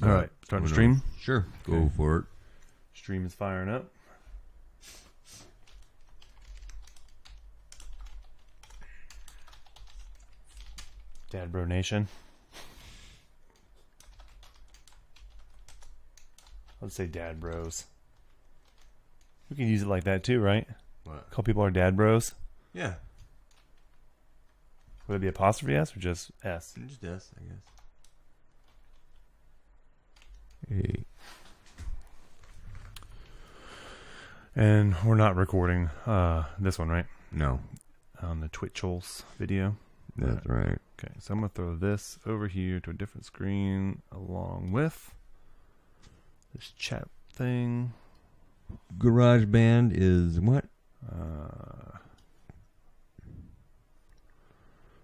All right, starting to stream. Sure, go for it. Stream is firing up. Dad Bro Nation. Let's say Dad Bros. We can use it like that too, right? What? Call people our Dad Bros. Yeah. Would it be apostrophe S or just S? Just S, I guess. Hey. And we're not recording this one, right? No. On the Twitchels video. That's right. Okay, so I'm going to throw this over here to a different screen along with this chat thing. GarageBand is what?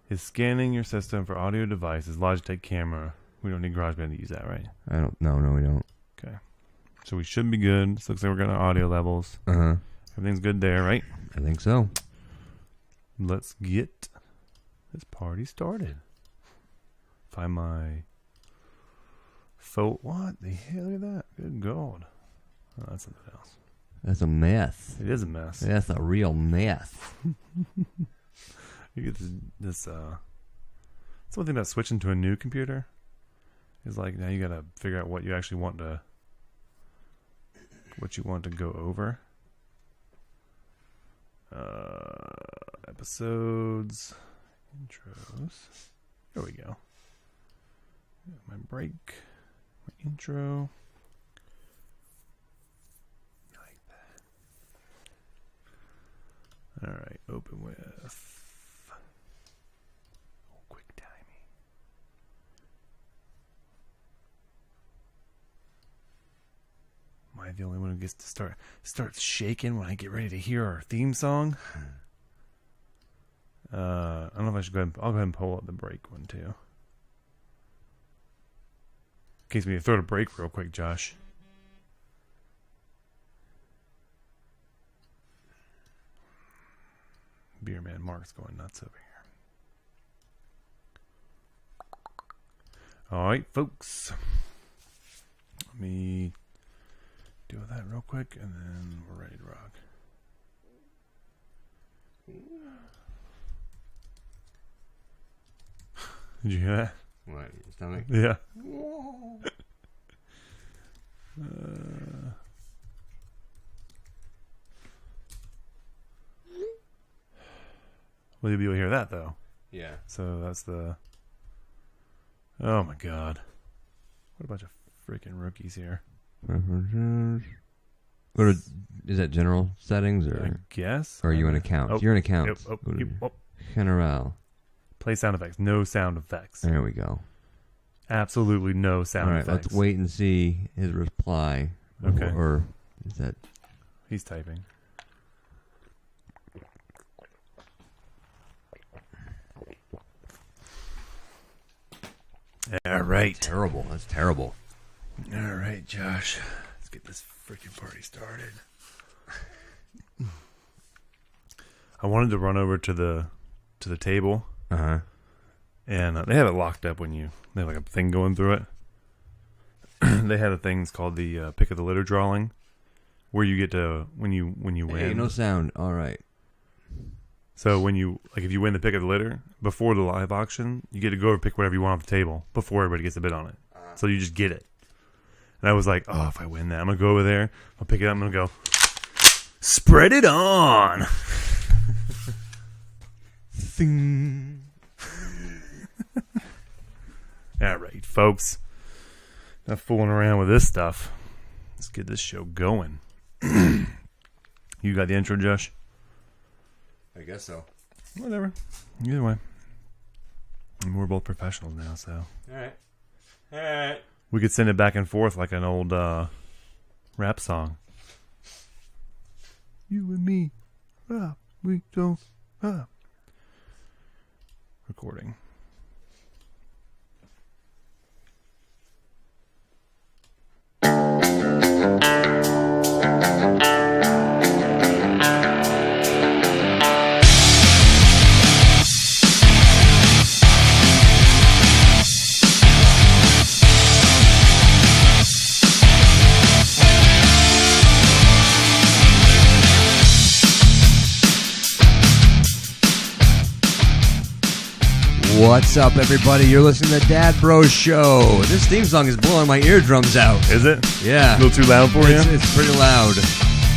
Is scanning your system for audio devices, Logitech camera. We don't need GarageBand to use that, right? I don't. No, we don't. Okay. So we should be good. This looks like we're getting our audio levels. Everything's good there, right? I think so. Let's get this party started. Find my phone. What the hell? Look at that. Good God. Oh, that's something else. That's a mess. It is a mess. That's a real mess. You get this it's one thing about switching to a new computer. Is like now you gotta figure out what you actually want to go over. Episodes, intros. There we go. My break, my intro. Like that. All right, open with quick timey. Am I the only one who gets to starts shaking when I get ready to hear our theme song? I don't know if I should I'll go ahead and pull up the break one too. In case we throw the break real quick, Josh. Beer Man Mark's going nuts over here. All right, folks. Let me do that real quick, and then we're ready to rock. Did you hear that? What? Your stomach? Yeah. Well, you'll be able to hear that, though. Yeah. So that's the... Oh, my God. What a bunch of freaking rookies here. What is that, general settings? Or I guess. Or are you in accounts? Oh, You're in accounts. General. Play sound effects. No sound effects. There we go. Absolutely no sound effects. All right, let's wait and see his reply. Okay. Or is that... He's typing. All right. Terrible. That's terrible. All right, Josh. Let's get this freaking party started. I wanted to run over to the table. Uh-huh. And they have it locked up when they have like a thing going through it. They have a thing called the pick of the litter drawing, where you get to when you win. Hey, no sound. All right. So when if you win the pick of the litter before the live auction, you get to go over and pick whatever you want off the table before everybody gets a bid on it. So you just get it. And I was like, oh, if I win that, I'm gonna go over there. I'll pick it up. I'm gonna go spread it on. Thing. All right, folks. Not fooling around with this stuff. Let's get this show going. You got the intro, Josh? I guess so. Whatever. Either way. And we're both professionals now, so. All right. We could send it back and forth like an old rap song. You and me. We don't. Recording. What's up, everybody? You're listening to the Dad Bros Show. This theme song is blowing my eardrums out. Is it? Yeah. A little too loud for you? It's pretty loud.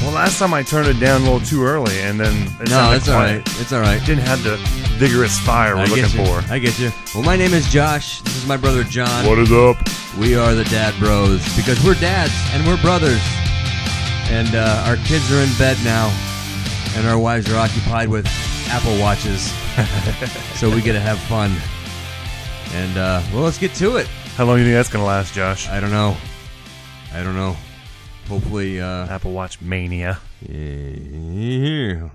Well, last time I turned it down a little too early, and then it No, sounded it's all quiet. right. It's all right. Didn't have the vigorous fire we're I looking get you. for. I get you. Well, my name is Josh. This is my brother John. What is up? We are the Dad Bros because we're dads and we're brothers. And our kids are in bed now, and our wives are occupied with Apple Watches. So we get to have fun. And, well, let's get to it. How long do you think that's going to last, Josh? I don't know. Hopefully, Apple Watch mania. yeah,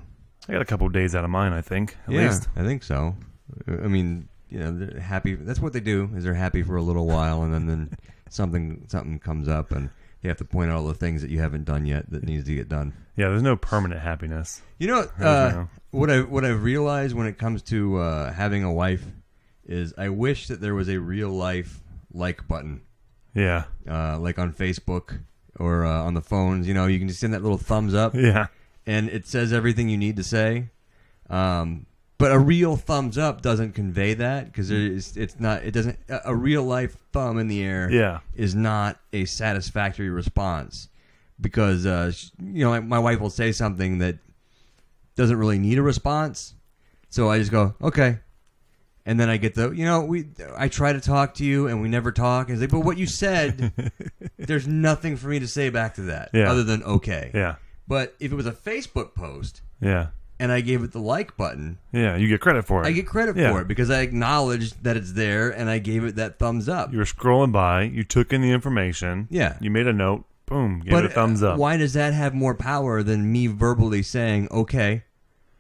I got a couple of days out of mine, I think, at least. I think so. I mean, they're happy. That's what they do. Is they're happy for a little while, and then something comes up, and you have to point out all the things that you haven't done yet that needs to get done. Yeah, there's no permanent happiness. You know, what I've realized when it comes to having a wife is I wish that there was a real life like button. Yeah. Like on Facebook or on the phones, you can just send that little thumbs up, Yeah. and it says everything you need to say. But a real thumbs up doesn't convey that because a real life thumb in the air Yeah. is not a satisfactory response because my wife will say something that doesn't really need a response, so I just go okay. And then I get I try to talk to you and we never talk. And it's like, but what you said, there's nothing for me to say back to that other than okay. Yeah. But if it was a Facebook post Yeah. and I gave it the like button, Yeah, you get credit for it. I get credit for it because I acknowledged that it's there and I gave it that thumbs up. You were scrolling by, you took in the information. Yeah. You made a note, boom, gave it a thumbs up. Why does that have more power than me verbally saying okay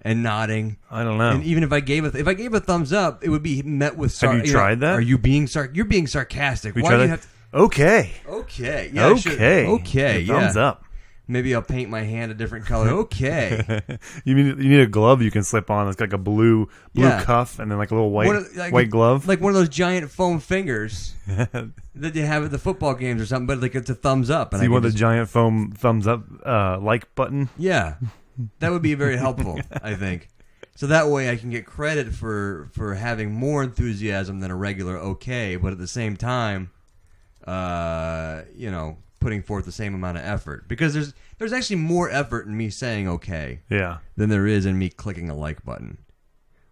and nodding? I don't know. And even if I gave a thumbs up, it would be met with Have you tried that? Are you being you're being sarcastic? Have you Why tried do you that? have to? Okay. Okay. Yeah. I should. Okay. Okay. Your thumbs yeah. up. Maybe I'll paint my hand a different color. Okay. You need a glove you can slip on. It's like a blue Yeah. cuff and then like a little white Like glove. like one of those giant foam fingers that you have at the football games or something. But like it's a thumbs up. And So you I want can the giant foam thumbs up like button? Yeah, that would be very helpful. I think. So that way I can get credit for having more enthusiasm than a regular okay, but at the same time, putting forth the same amount of effort. Because there's actually more effort in me saying okay Yeah. than there is in me clicking a like button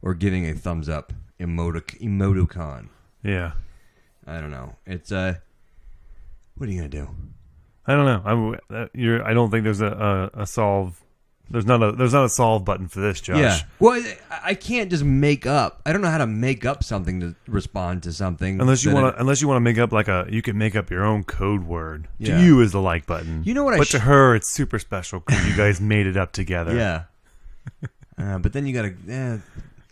or giving a thumbs up emoticon. Yeah. I don't know. It's what are you gonna do? I don't know. I don't think there's a solve. There's not a solve button for this, Josh. Yeah. Well, I can't just make up. I don't know how to make up something to respond to something. Unless you want to make up you can make up your own code word. Yeah. To you is the like button. You know what? But to her, it's super special because you guys made it up together. Yeah. But then you gotta.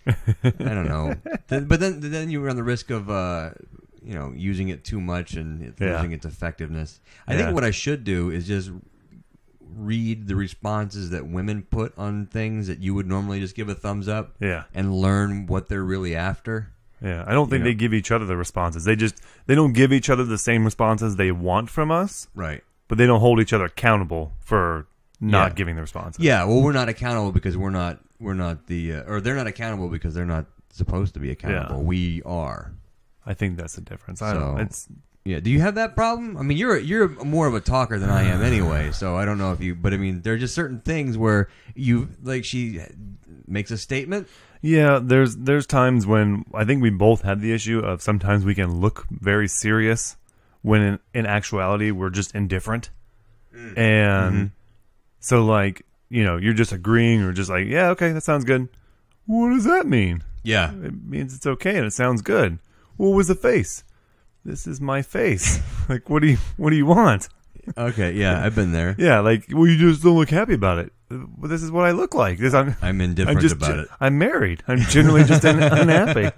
I don't know. But then you run the risk of using it too much and losing its effectiveness. I think what I should do is just read the responses that women put on things that you would normally just give a thumbs up. Yeah. And learn what they're really after. Yeah. I don't think they give each other the responses. They don't give each other the same responses they want from us. Right. But they don't hold each other accountable for not giving the responses. Yeah. Well, we're not accountable because we're not or they're not accountable because they're not supposed to be accountable. Yeah. We are. I think that's the difference. I don't know. It's Yeah. Do you have that problem? I mean, you're more of a talker than I am anyway, so I don't know if you. But I mean, there are just certain things where she makes a statement. Yeah, there's times when I think we both had the issue of sometimes we can look very serious when in actuality we're just indifferent, and so you're just agreeing or just like, yeah, okay, that sounds good. What does that mean? Yeah. It means it's okay and it sounds good. What was the face? This is my face. Like, what do you want? Okay, yeah, I've been there. Yeah, you just don't look happy about it. Well, this is what I look like. I'm indifferent about it. I'm married. I'm generally just unhappy.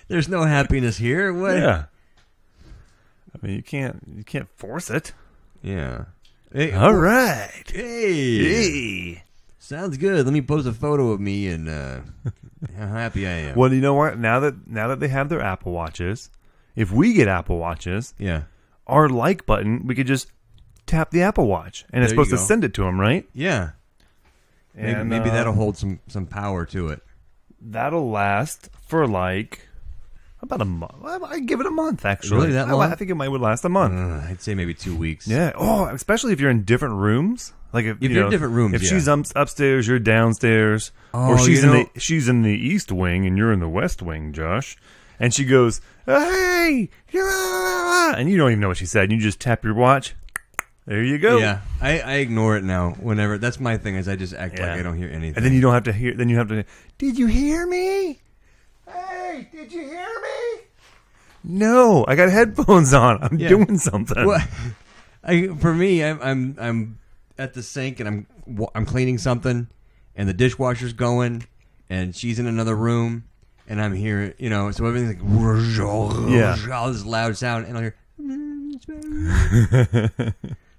There's no happiness here. What? Yeah. I mean, you can't force it. Yeah. Hey, all right. Hey. Sounds good. Let me post a photo of me and how happy I am. Well, you know what? Now that they have their Apple Watches, if we get Apple Watches, yeah, our like button, we could just tap the Apple Watch, and it's supposed to send it to them, right? Yeah. And maybe that'll hold some power to it. that'll last for like about a month. I give it a month, actually. Really, that long? I think it would last a month. I'd say maybe 2 weeks. Yeah. Oh, especially if you're in different rooms. Like if you're in different rooms, if yeah. she's upstairs, you're downstairs, or she's she's in the east wing and you're in the west wing, Josh. And she goes, "Hey!" And you don't even know what she said. You just tap your watch. There you go. Yeah, I ignore it now. Whenever that's my thing is I just act like I don't hear anything. And then you don't have to hear. Then you have to. Did you hear me? Hey, did you hear me? No, I got headphones on. I'm doing something. Well, for me, I'm at the sink and I'm cleaning something, and the dishwasher's going, and she's in another room, and I'm hearing, so everything's like all this loud sound, and I'll hear.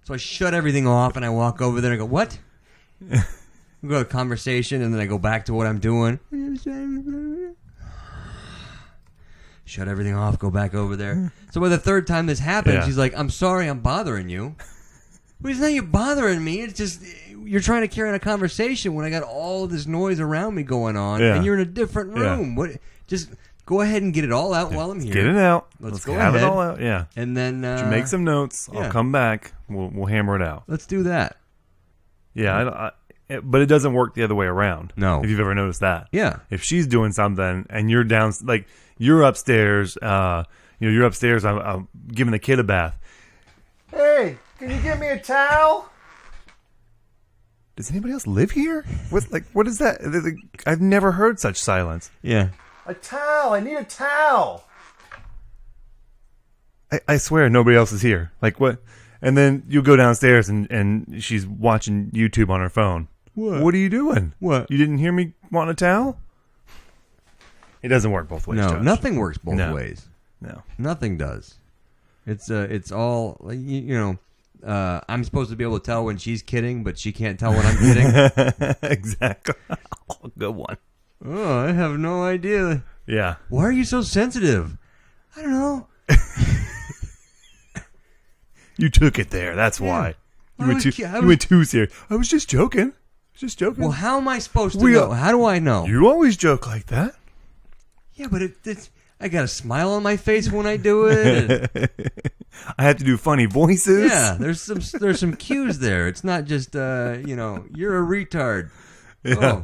So I shut everything off, and I walk over there and I go, "What?" We go to conversation, and then I go back to what I'm doing. Shut everything off, go back over there. So by the third time this happens, she's like, "I'm sorry, I'm bothering you." Well, it's not you bothering me. It's just you're trying to carry on a conversation when I got all this noise around me going on, and you're in a different room. Yeah. What? Just go ahead and get it all out while I'm here. Get it out. Let's go have ahead. it all out. Yeah. And then make some notes. I'll come back. We'll hammer it out. Let's do that. Yeah, but it doesn't work the other way around. No. If you've ever noticed that. Yeah. If she's doing something and you're down, like you're upstairs, you're upstairs. I'm giving the kid a bath. Hey, can you get me a towel? Does anybody else live here? What is that? I've never heard such silence. Yeah. A towel. I need a towel. I swear nobody else is here. Like what? And then you go downstairs and she's watching YouTube on her phone. What are you doing? What? You didn't hear me want a towel? It doesn't work both ways. No, Josh. nothing works both ways. No, nothing does. It's all I'm supposed to be able to tell when she's kidding, but she can't tell when I'm kidding. Exactly. Oh, good one. Oh, I have no idea. Yeah. Why are you so sensitive? I don't know. You took it there. That's why. You went too serious. I was just joking. Well, how am I supposed to know? How do I know? You always joke like that. Yeah, but it's I got a smile on my face when I do it. I have to do funny voices. Yeah, there's some cues there. It's not just you're a retard. Yeah.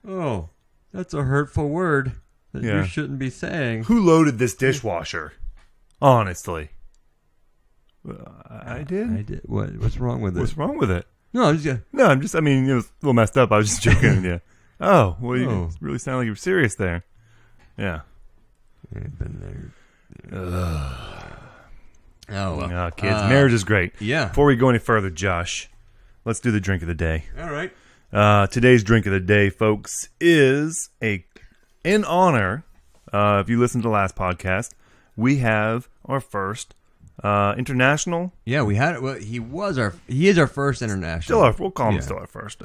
Oh, that's a hurtful word that you shouldn't be saying. Who loaded this dishwasher? Honestly. I did. I did. What's wrong with it? What's wrong with it? No, I'm just. I mean, it was a little messed up. I was just joking. Yeah. Oh, well, you really sound like you were serious there. Yeah. I've been there. Oh, well. Kids, marriage is great. Yeah. Before we go any further, Josh, let's do the drink of the day. All right. Today's drink of the day, folks, is in honor. If you listened to the last podcast, we have our first international. Yeah, we had it. Well, he is our first international. We'll call him still our first.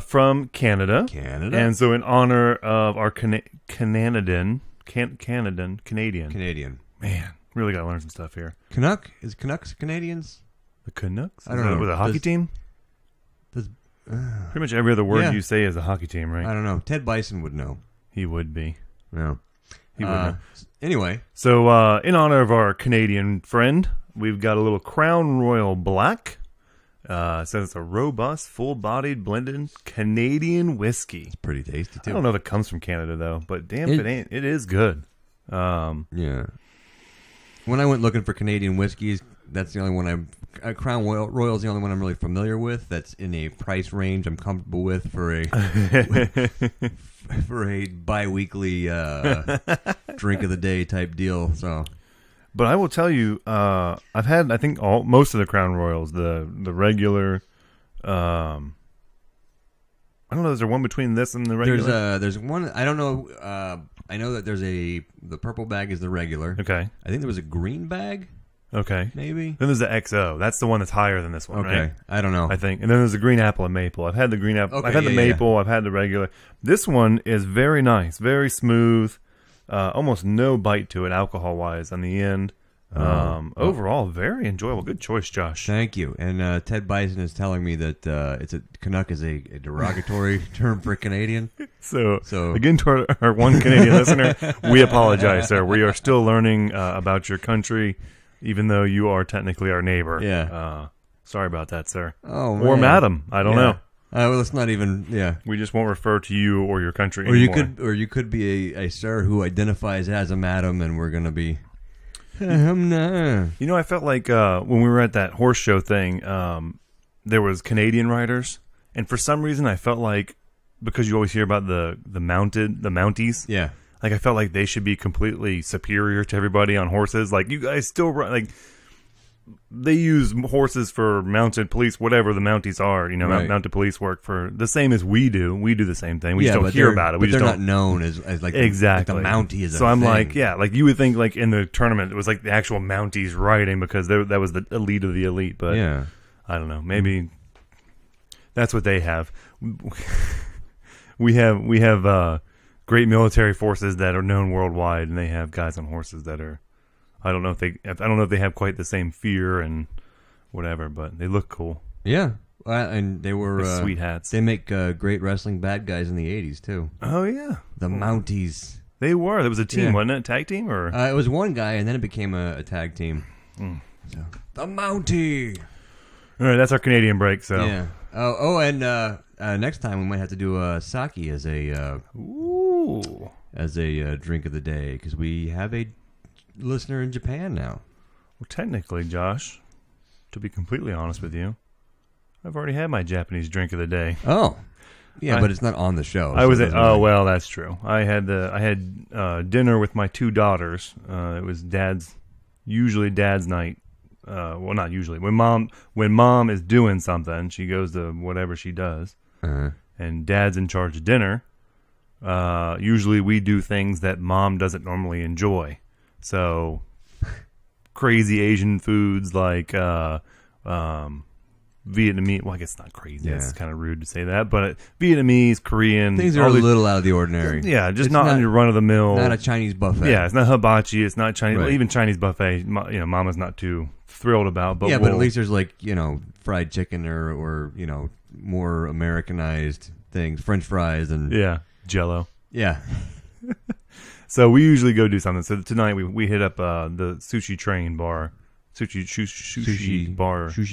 From Canada. Canada. And so in honor of our Canadian. Man, really got to learn some stuff here. Canuck? Is Canucks Canadians? The Canucks? I don't know. With a hockey team? Pretty much every other word you say is a hockey team, right? I don't know. Ted Bison would know. He would be. No. He would know. Anyway. So in honor of our Canadian friend, we've got a little Crown Royal Black. It says it's a robust, full-bodied, blended Canadian whiskey. It's pretty tasty, too. I don't know if it comes from Canada, though, but damn if it ain't. It is good. Yeah. When I went looking for Canadian whiskeys, that's the only one Crown Royal is the only one I'm really familiar with. That's in a price range I'm comfortable with for a for a bi-weekly drink of the day type deal. So, but I will tell you, I've had I think most of the Crown Royals, the regular. I don't know. Is there one between this and the regular? There's one. I don't know. I know that the purple bag is the regular. Okay. I think there was a green bag. Okay. Maybe. Then there's the XO. That's the one that's higher than this one, okay. Right? I don't know. I think. And then there's the green apple and maple. I've had the green apple. Okay, I've had the maple. I've had the regular. This one is very nice, very smooth, almost no bite to it alcohol-wise on the end. Overall, very enjoyable. Good choice, Josh. Thank you. And Ted Bison is telling me that Canuck is a derogatory term for Canadian. So again, to our one Canadian listener, we apologize, sir. We are still learning about your country, even though you are technically our neighbor. Yeah. Sorry about that, sir. Oh, man. Or madam. I don't know. Well, it's not even. Yeah. We just won't refer to you or your country anymore. You could be a sir who identifies as a madam, and we're gonna be. No. You know, I felt like when we were at that horse show thing, there was Canadian riders, and for some reason, I felt like because you always hear about the Mounties. Yeah. Like I felt like they should be completely superior to everybody on horses. Like you guys still run like. They use horses for mounted police, whatever the Mounties are. You know, right. Mounted police work for the same as we do. We do the same thing. We just don't but hear about it. We but just they're don't. not known as like exactly like the Mountie is. So a I'm thing. like, yeah, like you would think like in the tournament it was like the actual Mounties riding because that was the elite of the elite. But yeah, I don't know. Maybe that's what they have. We have great military forces that are known worldwide, and they have guys on horses that are. I don't know if they have quite the same fear and whatever, but they look cool. Yeah, and they were With sweet hats. They make great wrestling bad guys in the '80s too. Oh yeah, The Mounties. they were. There was a team, Yeah. wasn't it? A tag team or? It was one guy, and then it became a tag team. So, the Mountie. All right, that's our Canadian break. So Yeah. And next time we might have to do sake as a ooh, drink of the day because we have a listener in Japan now. well, technically, Josh, to be completely honest with you, I've already had my Japanese drink of the day. Oh, yeah, but it's not on the show. I so was it at, doesn't oh really- well, that's true. I had dinner with my two daughters. It was usually dad's night. Well, not usually. When mom is doing something, she goes to whatever she does, and dad's in charge of dinner. Usually we do things that mom doesn't normally enjoy. So crazy Asian foods like Vietnamese. Well, I guess it's not crazy. Yeah. It's kind of rude to say that, but Vietnamese, Korean Things are a little out of the ordinary. Yeah, just It's not on your run of the mill. Not a Chinese buffet. Yeah, it's not hibachi. It's not Chinese. Right. Well, even Chinese buffet. Mama's not too thrilled about. But But at least there's like fried chicken or more Americanized things, French fries and yeah, Jello. yeah. So we usually go do something. So tonight we hit up the sushi train bar, sushi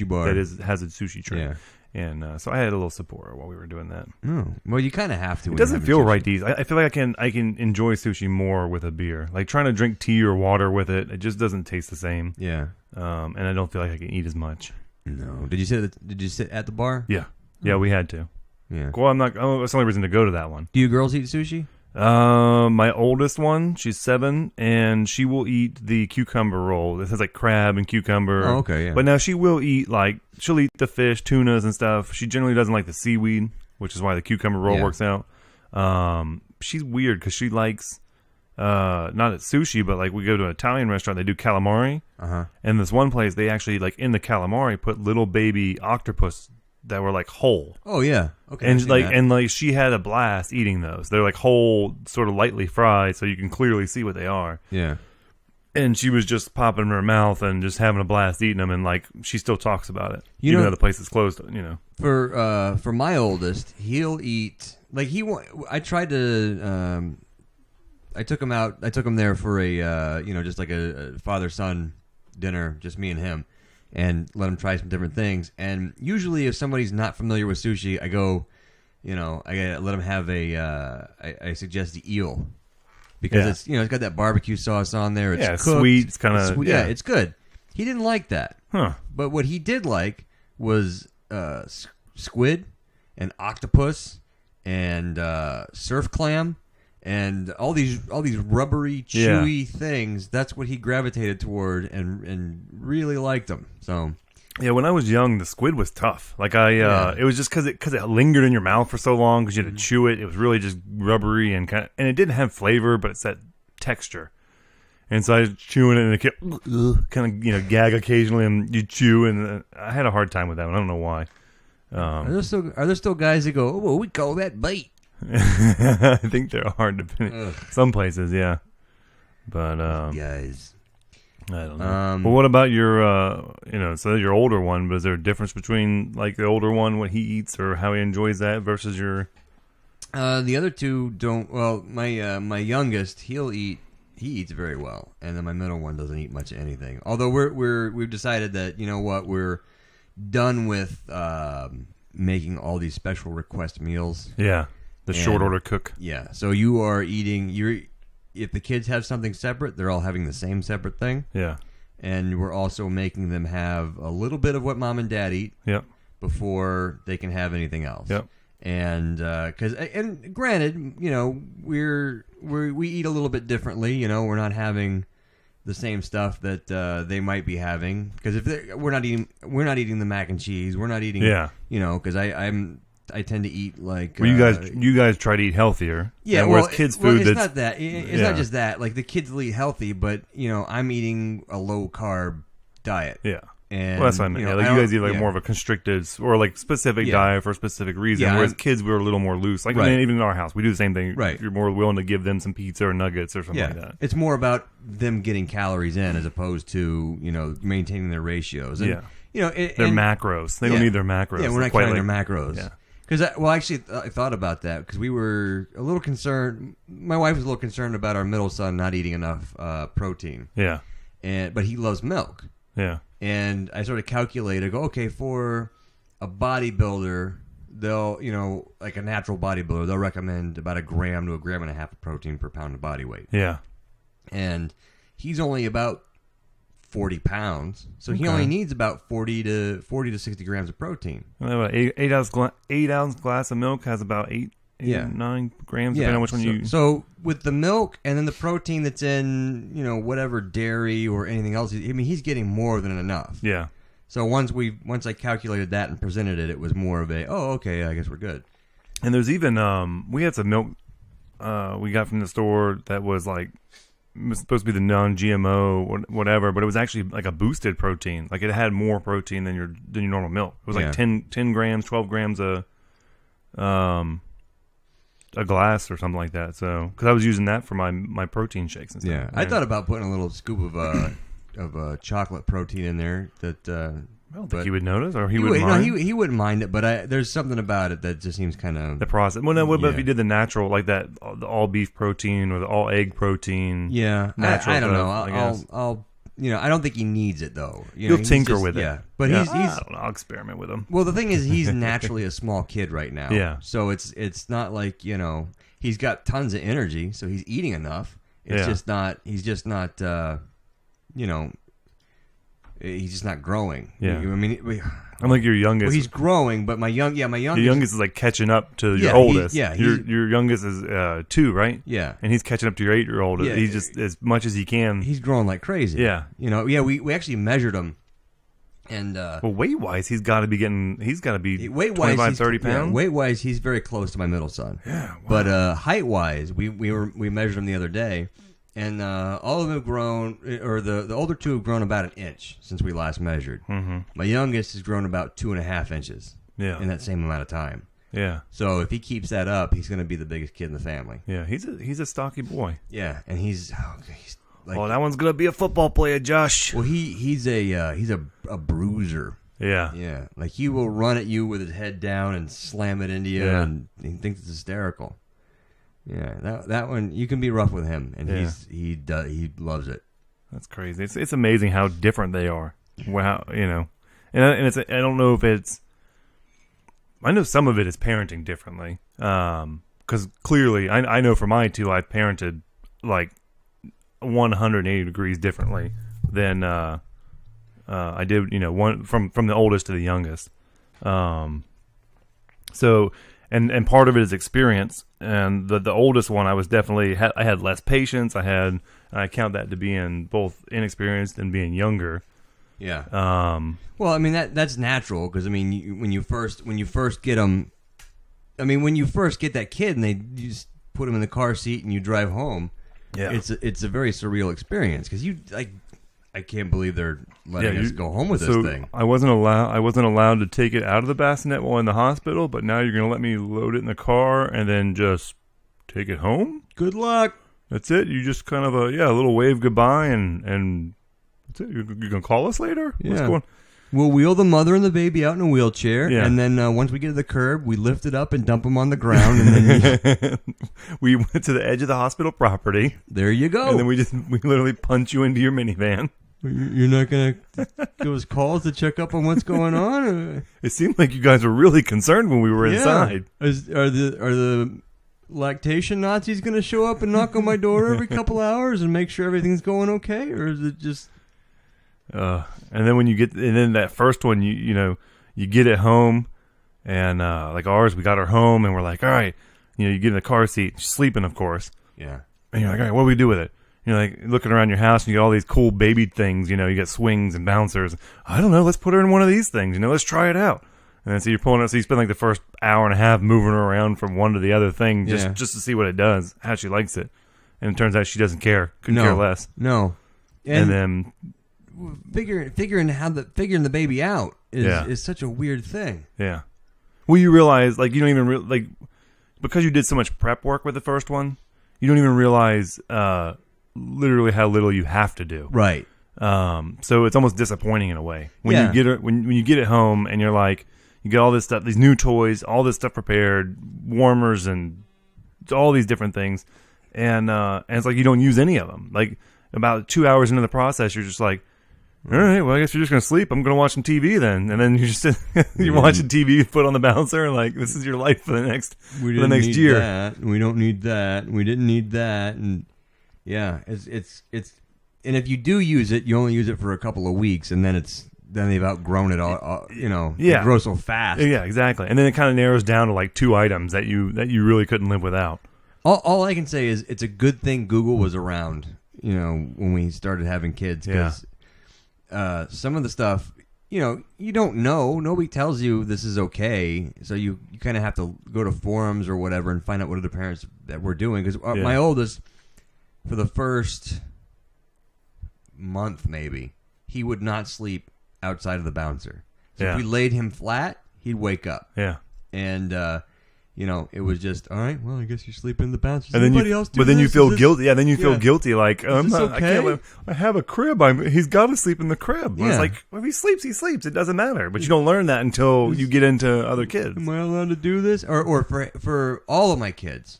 bar that has a sushi train. Yeah. And so I had a little Sapporo while we were doing that. Oh, well, you kind of have to. It doesn't feel right. I feel like I can enjoy sushi more with a beer. Like trying to drink tea or water with it, it just doesn't taste the same. Yeah. And I don't feel like I can eat as much. No. Did you sit at the bar? Yeah. Yeah, we had to. Yeah. Well, I'm not. That's the only reason to go to that one. Do you girls eat sushi? My oldest one, she's 7, and she will eat the cucumber roll. It has like crab and cucumber. Oh, okay, yeah. But now she'll eat the fish, tunas and stuff. She generally doesn't like the seaweed, which is why the cucumber roll Yeah. works out. She's weird because she likes not at sushi, but like we go to an Italian restaurant, they do calamari. And this one place, they actually in the calamari put little baby octopus that were like whole. Oh yeah. Okay. I've And seen that. she had a blast eating those. They're like whole, sort of lightly fried, so you can clearly see what they are. yeah. And she was just popping them in her mouth and just having a blast eating them. And she still talks about it, You even know- though the place is closed. For my oldest, he'll eat I tried to. I took him out. I took him there for a just like a father son dinner, just me and him, and let him try some different things. And usually, if somebody's not familiar with sushi, I go, I let him have I suggest the eel because Yeah. it's it's got that barbecue sauce on there. It's It's cooked. sweet. It's kind of Yeah, it's good. He didn't like that. huh. But what he did like was squid and octopus and surf clam and all these rubbery, chewy things. That's what he gravitated toward and really liked them. So Yeah, when I was young, the squid was tough. It was just because it lingered in your mouth for so long because you had to chew it. It was really just rubbery and and it didn't have flavor, but it's that texture. And so I was chewing it and it kept kind of gag occasionally, and you chew, and I had a hard time with that one. I don't know why. are there still guys that go, oh, well, we call that bait? I think they're hard to finish. Ugh. Some places, yeah. But Guys. I don't know. Well, what about your, so your older one, but is there a difference between, like, the older one, what he eats or how he enjoys that versus your... The other two don't, well, my youngest, he eats very well, and then my middle one doesn't eat much of anything. Although we've decided that, you know what, we're done with making all these special request meals. Yeah, the short order cook. Yeah, so you are eating, if the kids have something separate, they're all having the same separate thing. Yeah. And we're also making them have a little bit of what mom and dad eat. Yep. Before they can have anything else. Yep. And and granted, you know, we eat a little bit differently. You know, we're not having the same stuff that they might be having, because if we're not eating the mac and cheese, we're not eating. Yeah. You know, because I tend to eat like. Well, you guys try to eat healthier. Yeah. Whereas kids' food. It's not that. It's not just that. Like, the kids will eat healthy, but you know, I'm eating a low carb diet. Yeah. And, well, that's what I mean. You know, like, you guys eat like more of a constricted or like specific diet for a specific reason. Yeah, whereas kids, we were a little more loose. Like, I mean, even in our house, we do the same thing. Right. You're more willing to give them some pizza or nuggets or something like that. It's more about them getting calories in as opposed to, you know, maintaining their ratios. And, you know, their macros. They don't need their macros. Yeah, we're not counting their macros. Yeah. Because, actually, I thought about that because we were a little concerned. My wife was a little concerned about our middle son not eating enough protein. Yeah. But he loves milk. Yeah. And I sort of calculated, okay, for a bodybuilder, they'll, you know, like a natural bodybuilder, they'll recommend about 1 gram to 1.5 grams of protein per pound of body weight. Yeah. And he's only about 40 pounds, so he only needs about 40 to 60 grams of protein. Well, 8 ounce glass of milk has about 9 grams, depending on which one you... So with the milk and then the protein that's in, you know, whatever dairy or anything else, I mean, he's getting more than enough. Yeah. So once I calculated that and presented it, it was more of a, okay, I guess we're good. And there's even, we had some milk we got from the store that was like, it was supposed to be the non-GMO, whatever, but it was actually like a boosted protein. Like, it had more protein than your normal milk. It was like 10 grams, 12 grams a glass or something like that. So, because I was using that for my protein shakes and stuff. Yeah, I thought about putting a little scoop of chocolate protein in there. That I don't think he would notice, or he wouldn't mind. No, he wouldn't mind it, but there's something about it that just seems kind of the process. Well, no, what about if you did the natural, like that, the all beef protein or the all egg protein? Yeah, natural. I don't know. I'll you know, I don't think he needs it though. You'll tinker with it. Yeah, but I don't know. I'll experiment with him. Well, the thing is, he's naturally a small kid right now. Yeah. So it's not like, you know, he's got tons of energy, so he's eating enough. It's just not. He's just not. You know, he's just not growing. Yeah. I mean, I'm like your youngest. Well, he's growing, but my youngest. Your youngest is like catching up to your oldest. Your youngest is 2, right? Yeah. And he's catching up to your 8-year-old. Yeah. He's just as much as he can. He's growing like crazy. Yeah. You know. Yeah. We actually measured him, and well, weight wise, he's got to be weight 25, 30 pounds. Yeah, weight wise, he's very close to my middle son. Yeah. Wow. But height wise, we measured him the other day. And all of them have grown, or the older 2 have grown about 1 inch since we last measured. Mm-hmm. My youngest has grown about 2.5 inches in that same amount of time. Yeah. So if he keeps that up, he's going to be the biggest kid in the family. Yeah, he's a stocky boy. Yeah, and he's like, that one's gonna be a football player, Josh. Well, he's a bruiser. Yeah. Yeah, like he will run at you with his head down and slam it into you, and he thinks it's hysterical. Yeah, that one, you can be rough with him, and he loves it. That's crazy. It's amazing how different they are. Wow, you know, and it's I don't know if it's. I know some of it is parenting differently, because clearly I know for mine too, I've parented like 180 degrees differently than I did. You know, one from the oldest to the youngest. So. And part of it is experience. And the oldest one, I was definitely I had less patience. I count that to being both inexperienced and being younger. Yeah. Well, I mean that's natural because I mean when you first get them, I mean when you first get that kid and you just put him in the car seat and you drive home. Yeah. It's a very surreal experience because you like. I can't believe they're letting us go home with this thing. I wasn't allowed to take it out of the bassinet while in the hospital, but now you're going to let me load it in the car and then just take it home? Good luck. That's it. You just kind of a little wave goodbye and That's it? You gonna call us later? What's Yeah. going? We'll wheel the mother and the baby out in a wheelchair, Yeah. and then once we get to the curb, we lift it up and dump them on the ground, and then We went to the edge of the hospital property, there you go. and then we literally punch you into your minivan. You're not going to give us calls to check up on what's going on? It seemed like you guys were really concerned when we were inside. Are the lactation Nazis going to show up and knock on my door every couple hours and make sure everything's going okay, or is it just? And then when you get, and then that first one, you get it home, and like ours, we got her home, and we're like, all right, you get in the car seat, she's sleeping, of course, Yeah. and you're like, all right, what do we do with it? You're like looking around your house, and you get all these cool baby things, you got swings and bouncers. I don't know, let's put her in one of these things, let's try it out. And then so you're pulling it, so you spend like the first hour and a half moving her around from one to the other thing just to see what it does, how she likes it. And it turns out she doesn't care, couldn't care less. No. And then figuring the baby out is such a weird thing. yeah. Well, you realize, like, you don't even like, because you did so much prep work with the first one, you don't even realize literally how little you have to do. Right. So it's almost disappointing in a way when Yeah. you get it when you get it home and you're like, you get all this stuff, these new toys, all this stuff prepared, warmers and all these different things, and it's like you don't use any of them. Like about 2 hours into the process, you're just like, all right, well, I guess you're just gonna sleep. I'm gonna watch some TV then, and then you're just you're watching TV, put on the bouncer, and like this is your life for the next year. That. We don't need that. We didn't need that, and yeah, it's and if you do use it, you only use it for a couple of weeks, and then they've outgrown it all. Yeah. It grows so fast. Yeah, exactly. And then it kind of narrows down to like 2 items that you really couldn't live without. All I can say is it's a good thing Google was around. When we started having kids, because some of the stuff, you don't know. Nobody tells you this is okay, so you kind of have to go to forums or whatever and find out what other parents that were doing. Because my oldest, for the first month maybe, he would not sleep outside of the bouncer. So if we laid him flat, he'd wake up. Yeah. And it was just, all right, well, I guess you're sleeping in the bouncer. And then you feel guilty. Yeah, then you feel guilty. Like, I okay? can't live. I have a crib. He's got to sleep in the crib. Yeah. It's like, well, if he sleeps, he sleeps. It doesn't matter. But you don't learn that until you get into other kids. Am I allowed to do this? Or for all of my kids,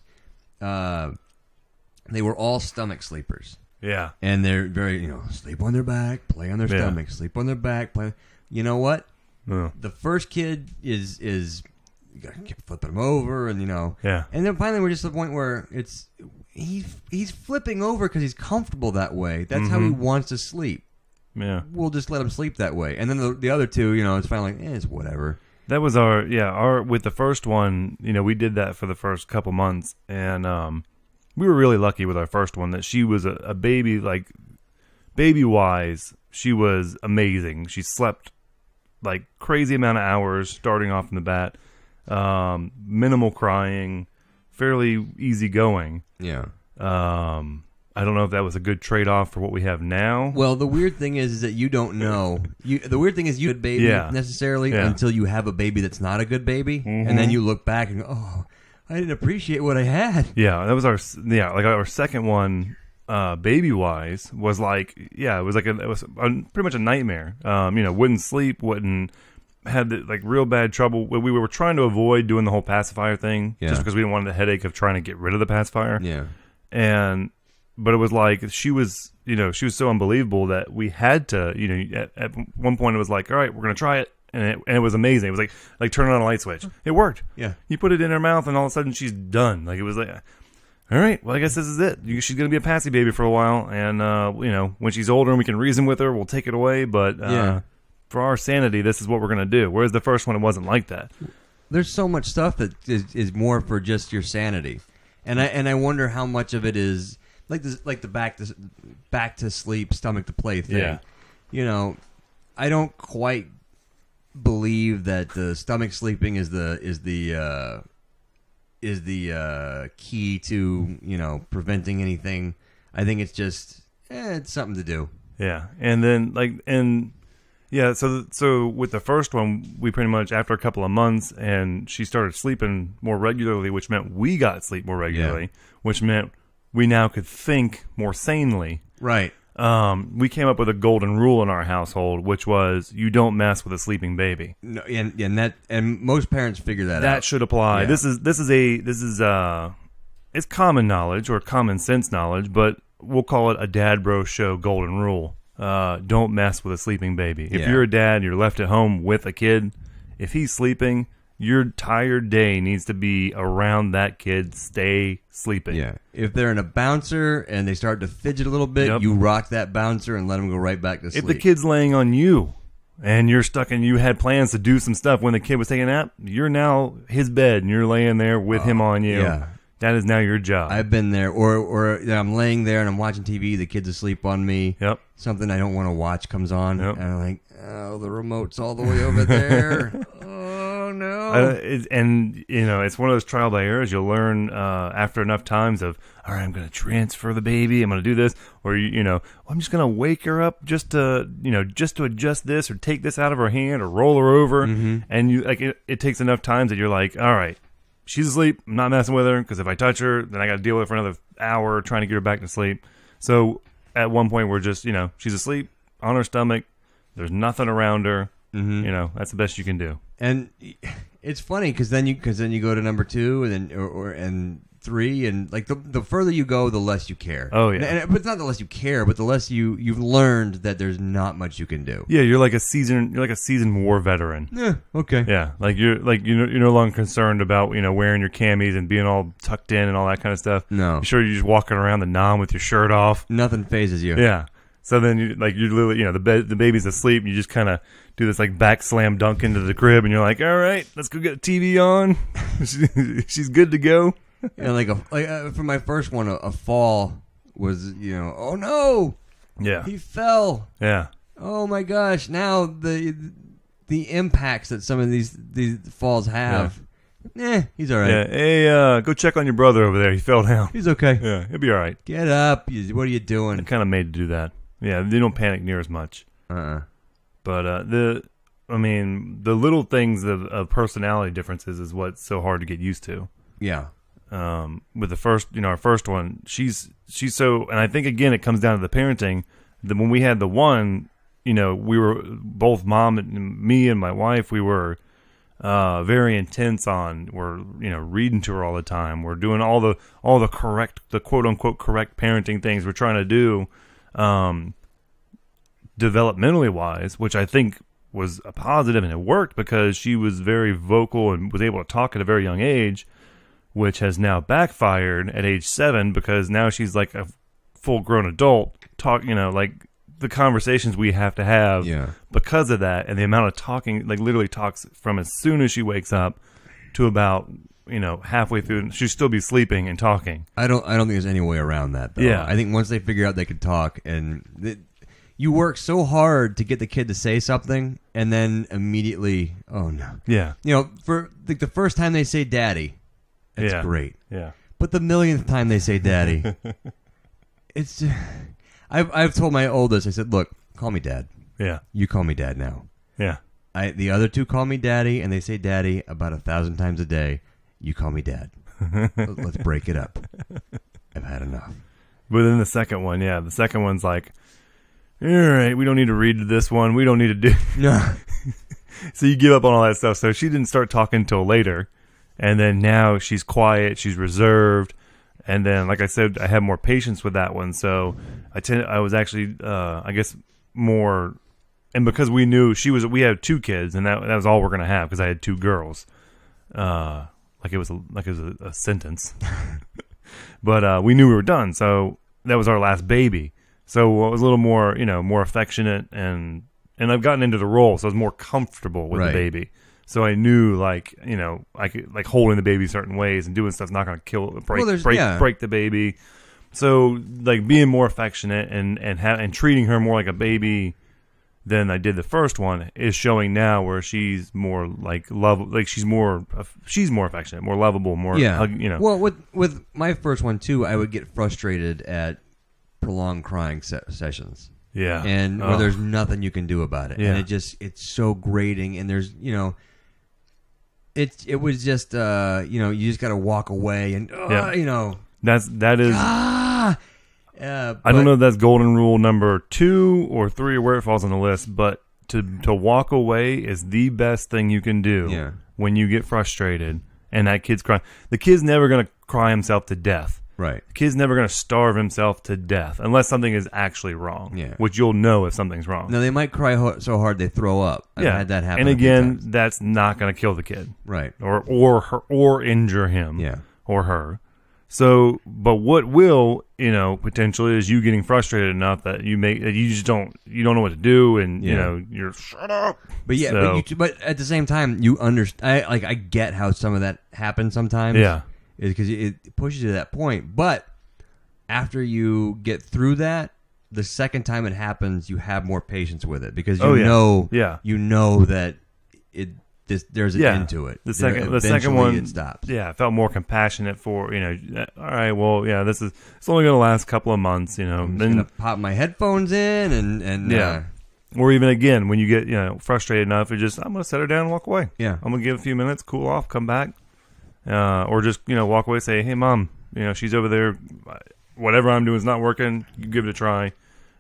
they were all stomach sleepers. Yeah. And they're very, sleep on their back, play on their stomach, sleep on their back, play. You know what? The first kid is you gotta keep flipping him over, and Yeah. And then finally we're just at the point where he's flipping over because he's comfortable that way. That's how he wants to sleep. Yeah. We'll just let him sleep that way. And then the other two, it's finally like, it's whatever. That was our with the first one, we did that for the first couple months, and we were really lucky with our first one that she was a baby, like baby-wise, she was amazing. She slept like crazy amount of hours starting off in the bat, minimal crying, fairly easy going. Yeah. I don't know if that was a good trade-off for what we have now. Well, the weird thing is that you don't know. The weird thing is you had a baby necessarily until you have a baby that's not a good baby, and then you look back and go, "Oh, I didn't appreciate what I had." Yeah, that was our second one, baby-wise, was like it was pretty much a nightmare. Wouldn't sleep, had like real bad trouble. We were trying to avoid doing the whole pacifier thing, just because we didn't want the headache of trying to get rid of the pacifier. Yeah. But it was like she was so unbelievable that we had to, at one point it was like, all right, we're gonna try it, and it was amazing. It was like turning on a light switch. It worked. Yeah. You put it in her mouth, and all of a sudden she's done. Like it was like, all right, well I guess this is it. She's gonna be a passy baby for a while, and when she's older and we can reason with her, we'll take it away. But for our sanity, this is what we're gonna do. Whereas the first one, it wasn't like that. There's so much stuff that is more for just your sanity, and I wonder how much of it is like the back to sleep, stomach to play thing. Yeah. I don't quite believe that the stomach sleeping is the key to preventing anything. I think it's just it's something to do. Yeah, and then so with the first one, we pretty much, after a couple of months, and she started sleeping more regularly, which meant we got sleep more regularly, which meant we now could think more sanely. Right. we came up with a golden rule in our household, which was you don't mess with a sleeping baby. No, and most parents figure that out. That should apply. Yeah. This is it's common knowledge or common sense knowledge, but we'll call it a dad bro show golden rule. Don't mess with a sleeping baby. If you're a dad, you're left at home with a kid. If he's sleeping, your entire day needs to be around that kid. Stay sleeping. Yeah. If they're in a bouncer and they start to fidget a little bit, you rock that bouncer and let them go right back to sleep. If the kid's laying on you and you're stuck and you had plans to do some stuff when the kid was taking a nap, you're now his bed and you're laying there with him on you. Yeah. That is now your job. I've been there. Or I'm laying there and I'm watching TV, the kid's asleep on me. Yep. Something I don't want to watch comes on. Yep. And I'm like, oh, the remote's all the way over there. Oh, no. And, it's one of those trial by errors. You'll learn after enough times of, all right, I'm going to transfer the baby. I'm going to do this. Or, I'm just going to wake her up just to adjust this or take this out of her hand or roll her over. Mm-hmm. And it takes enough times that you're like, all right, she's asleep. I'm not messing with her because if I touch her, then I got to deal with her for another hour trying to get her back to sleep. So at one point, we're just, she's asleep on her stomach. There's nothing around her. Mm-hmm. That's the best you can do. And it's funny because then you go to number 2 and then and 3 and like the further you go, the less you care. Oh yeah, but it's not the less you care, but the less you've learned that there's not much you can do. Yeah, you're like a seasoned war veteran. Yeah, okay. Yeah, you're no longer concerned about wearing your camis and being all tucked in and all that kind of stuff. No, you're sure you're just walking around the nom with your shirt off. Nothing phases you. Yeah. So then you're literally the baby's asleep and you just kind of do this like back slam dunk into the crib and you're like, all right, let's go get the TV on. She's good to go. And for my first one, a fall was oh no, yeah, he fell. Yeah. Oh my gosh! Now the impacts that some of these falls have. Yeah. He's all right. Yeah. Hey, go check on your brother over there. He fell down. He's okay. Yeah, he'll be all right. Get up. What are you doing? I'm kind of made to do that. Yeah, they don't panic near as much. But the little things of personality differences is what's so hard to get used to. Yeah. With the first, our first one, she's so, and I think again it comes down to the parenting. That when we had the one, we were both mom and me and my wife. We were very intense on. We're reading to her all the time. We're doing all the quote unquote correct parenting things we're trying to do, developmentally wise, which I think was a positive and it worked because she was very vocal and was able to talk at a very young age, which has now backfired at age 7 because now she's like a full grown adult like the conversations we have to have because of that and the amount of talking, like literally talks from as soon as she wakes up to about halfway through. She'll still be sleeping and talking. I don't think there's any way around that though. Yeah. I think once they figure out they can talk you work so hard to get the kid to say something and then immediately oh no. Yeah. For the first time they say daddy, it's great. Yeah. But the millionth time they say daddy, it's I've told my oldest, I said, look, call me dad. Yeah. You call me dad now. Yeah. The other 2 call me daddy, and they say daddy about 1,000 times a day. You call me dad. Let's break it up. I've had enough. But then the second one, the second one's like, all right, we don't need to read this one. We don't need to do. No. So you give up on all that stuff. So she didn't start talking until later. And then now she's quiet. She's reserved. And then, like I said, I have more patience with that one. So I was actually, I guess, more, and because we knew we had 2 kids, and that was all we're gonna have because I had 2 girls. Like it was a sentence, but we knew we were done. So that was our last baby. So I was a little more, more affectionate, and I've gotten into the role, so I was more comfortable with the baby. So I knew, I could, holding the baby certain ways and doing stuff's not going to break the baby. So, being more affectionate and treating her more like a baby than I did the first one is showing now where she's more she's more affectionate, more lovable, more Well, with my first one too, I would get frustrated at prolonged crying sessions. Yeah, and where there's nothing you can do about it, and it's so grating, and there's It was just you just got to walk away and that is I don't know if that's golden rule number 2 or 3 or where it falls on the list, but to walk away is the best thing you can do when you get frustrated and that kid's crying. The kid's never going to cry himself to death. Right. The kid's never going to starve himself to death unless something is actually wrong, Yeah. which you'll know if something's wrong. No, they might cry so hard they throw up. I've had that happen. And a few again, times. that's not going to kill the kid. Right. Or injure him. Yeah. Or her. So, but what will, potentially is you getting frustrated enough that you just don't know what to do, and you're shut up. But yeah, So, but at the same time, you understand. I get how some of that happens sometimes. yeah, because it pushes you to that point. But after you get through that, the second time it happens, you have more patience with it because you know that there's an end to it. The second Eventually one, it stops. Yeah, I felt more compassionate for all right, well, yeah, it's only going to last a couple of months, I'm just then gonna pop my headphones in and yeah. Or even again, when you get frustrated enough, I'm going to set her down and walk away. Yeah. I'm going to give a few minutes, cool off, come back, or just walk away, say, hey, mom, she's over there, whatever I'm doing is not working. You give it a try,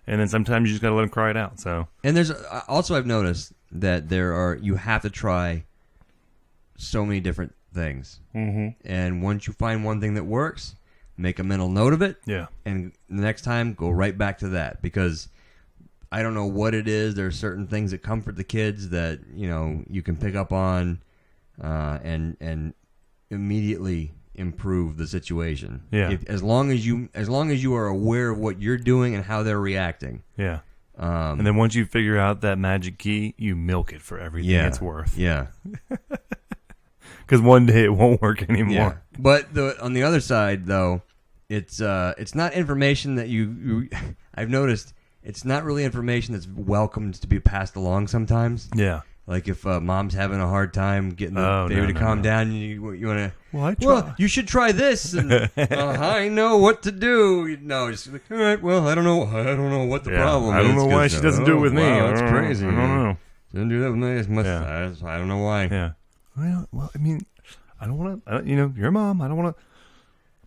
and then sometimes you just got to let them cry it out. So, and there's also I've noticed that you have to try so many different things, and once you find one thing that works, make a mental note of it. Yeah, and the next time go right back to that because I don't know what it is. There are certain things that comfort the kids that you can pick up on, and immediately improve the situation. Yeah. As long as you are aware of what you're doing and how they're reacting. Yeah. And then once you figure out that magic key, you milk it for everything it's worth. Yeah. Because one day it won't work anymore. Yeah. But on the other side, though, it's not information that you I've noticed it's not really information that's welcomed to be passed along sometimes. Yeah. Like if mom's having a hard time getting the baby to calm down, and you want to. Well, you should try this. And, I know what to do. No, just like, all right. Well, I don't know what the problem is. I don't know why she doesn't do it with me. Wow, that's crazy. I don't know. Didn't do that with me. I don't know why. Yeah. Well, I mean, I don't want to. You're a mom. I don't want to.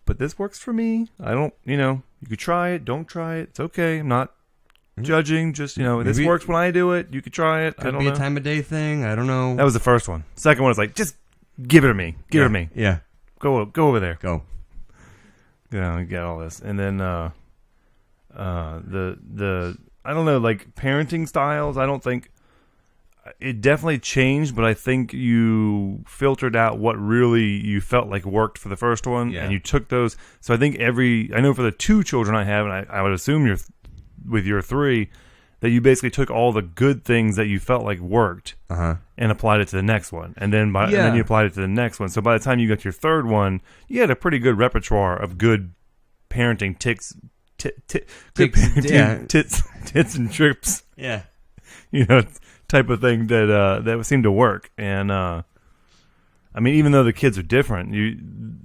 But this works for me. I don't. You could try it. Don't try it. It's okay. I'm not judging. Just this works when I do it. You could try it. I don't know. Could be a time of day thing. I don't know. That was the first one. Second one was like, just give it to me. Give it to me. Yeah. Go over there. Go. Yeah, we got all this, and then the I don't know, like parenting styles. I don't think it definitely changed, but I think you filtered out what really you felt like worked for the first one, and you took those. So I think I know for the 2 children I have, and I would assume with your 3, that you basically took all the good things that you felt like worked and applied it to the next one. And then then you applied it to the next one. So by the time you got your 3rd one, you had a pretty good repertoire of good parenting tits and trips. Yeah. Type of thing that seemed to work. And I mean, even though the kids are different,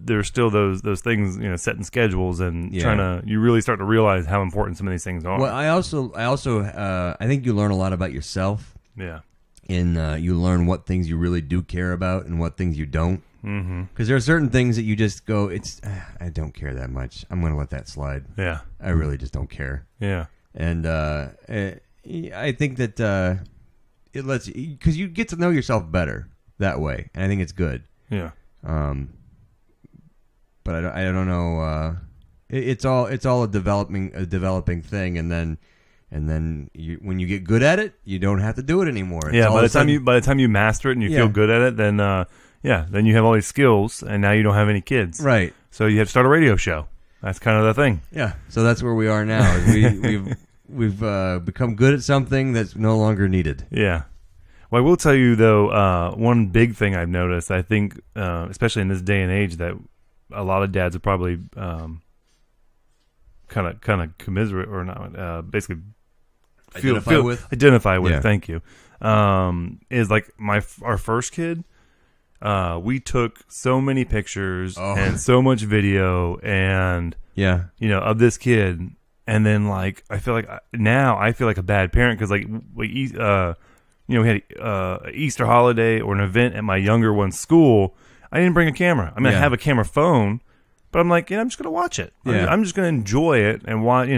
there's still those things, setting schedules and you really start to realize how important some of these things are. Well, I also I think you learn a lot about yourself. Yeah. And you learn what things you really do care about and what things you don't. Because there are certain things that you just go, I don't care that much. I'm going to let that slide. Yeah. I really just don't care. Yeah. And I think that it lets you, because you get to know yourself better that way, and I think it's good. Yeah. But I don't know. It's all a developing thing, and then when you get good at it, you don't have to do it anymore. It's by the time you master it and you feel good at it, then then you have all these skills, and now you don't have any kids. Right. So you have to start a radio show. That's kind of the thing. Yeah. So that's where we are now. We've become good at something that's no longer needed. Yeah. Well, I will tell you, though, one big thing I've noticed, I think, especially in this day and age, that a lot of dads would probably kind of commiserate or not, basically identify with. Yeah. Thank you. Is like our first kid. We took so many pictures and so much video and of this kid, and then like I feel like a bad parent because we had an Easter holiday or an event at my younger one's school. I didn't bring a camera. I mean, I have a camera phone, But I'm like, I'm just gonna watch it. Yeah. I'm just gonna enjoy it and watch.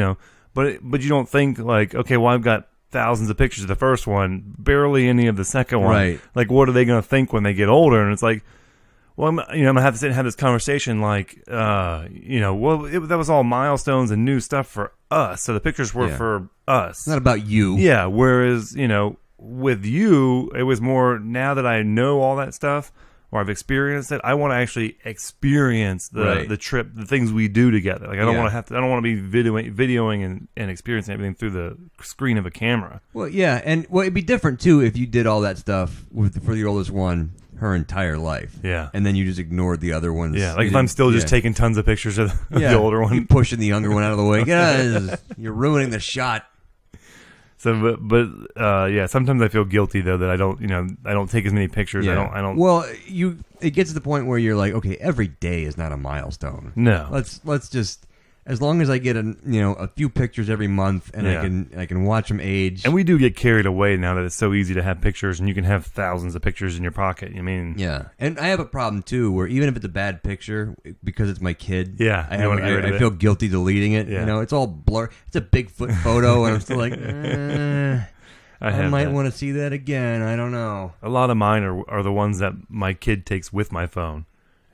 But you don't think like, okay, well, I've got thousands of pictures of the first one, barely any of the second one. Right. Like, what are they gonna think when they get older? And it's like, well, I'm gonna have to sit and have this conversation. Like, that was all milestones and new stuff for us. So the pictures were for us. It's not about you. Yeah. Whereas, with you, it was more now that I know all that stuff or I've experienced it, I want to actually experience the trip, the things we do together. Like I don't want to I don't want to be videoing and experiencing everything through the screen of a camera. Well, yeah, and it'd be different too if you did all that stuff for the oldest one her entire life. Yeah. And then you just ignored the other ones. Yeah, like if I'm still just taking tons of pictures of the older one. You pushing the younger one out of the way. Yeah, you're ruining the shot. So, but sometimes I feel guilty though that I don't take as many pictures. Yeah. I don't. Well, it gets to the point where you're like, okay, every day is not a milestone. No. Let's just, as long as I get a few pictures every month and I can watch them age. And we do get carried away now that it's so easy to have pictures and you can have thousands of pictures in your pocket. Yeah, and I have a problem too where even if it's a bad picture because it's my kid, I feel guilty deleting it. Yeah. It's all blur. It's a Bigfoot photo, and I'm still like, I might want to see that again. I don't know. A lot of mine are the ones that my kid takes with my phone,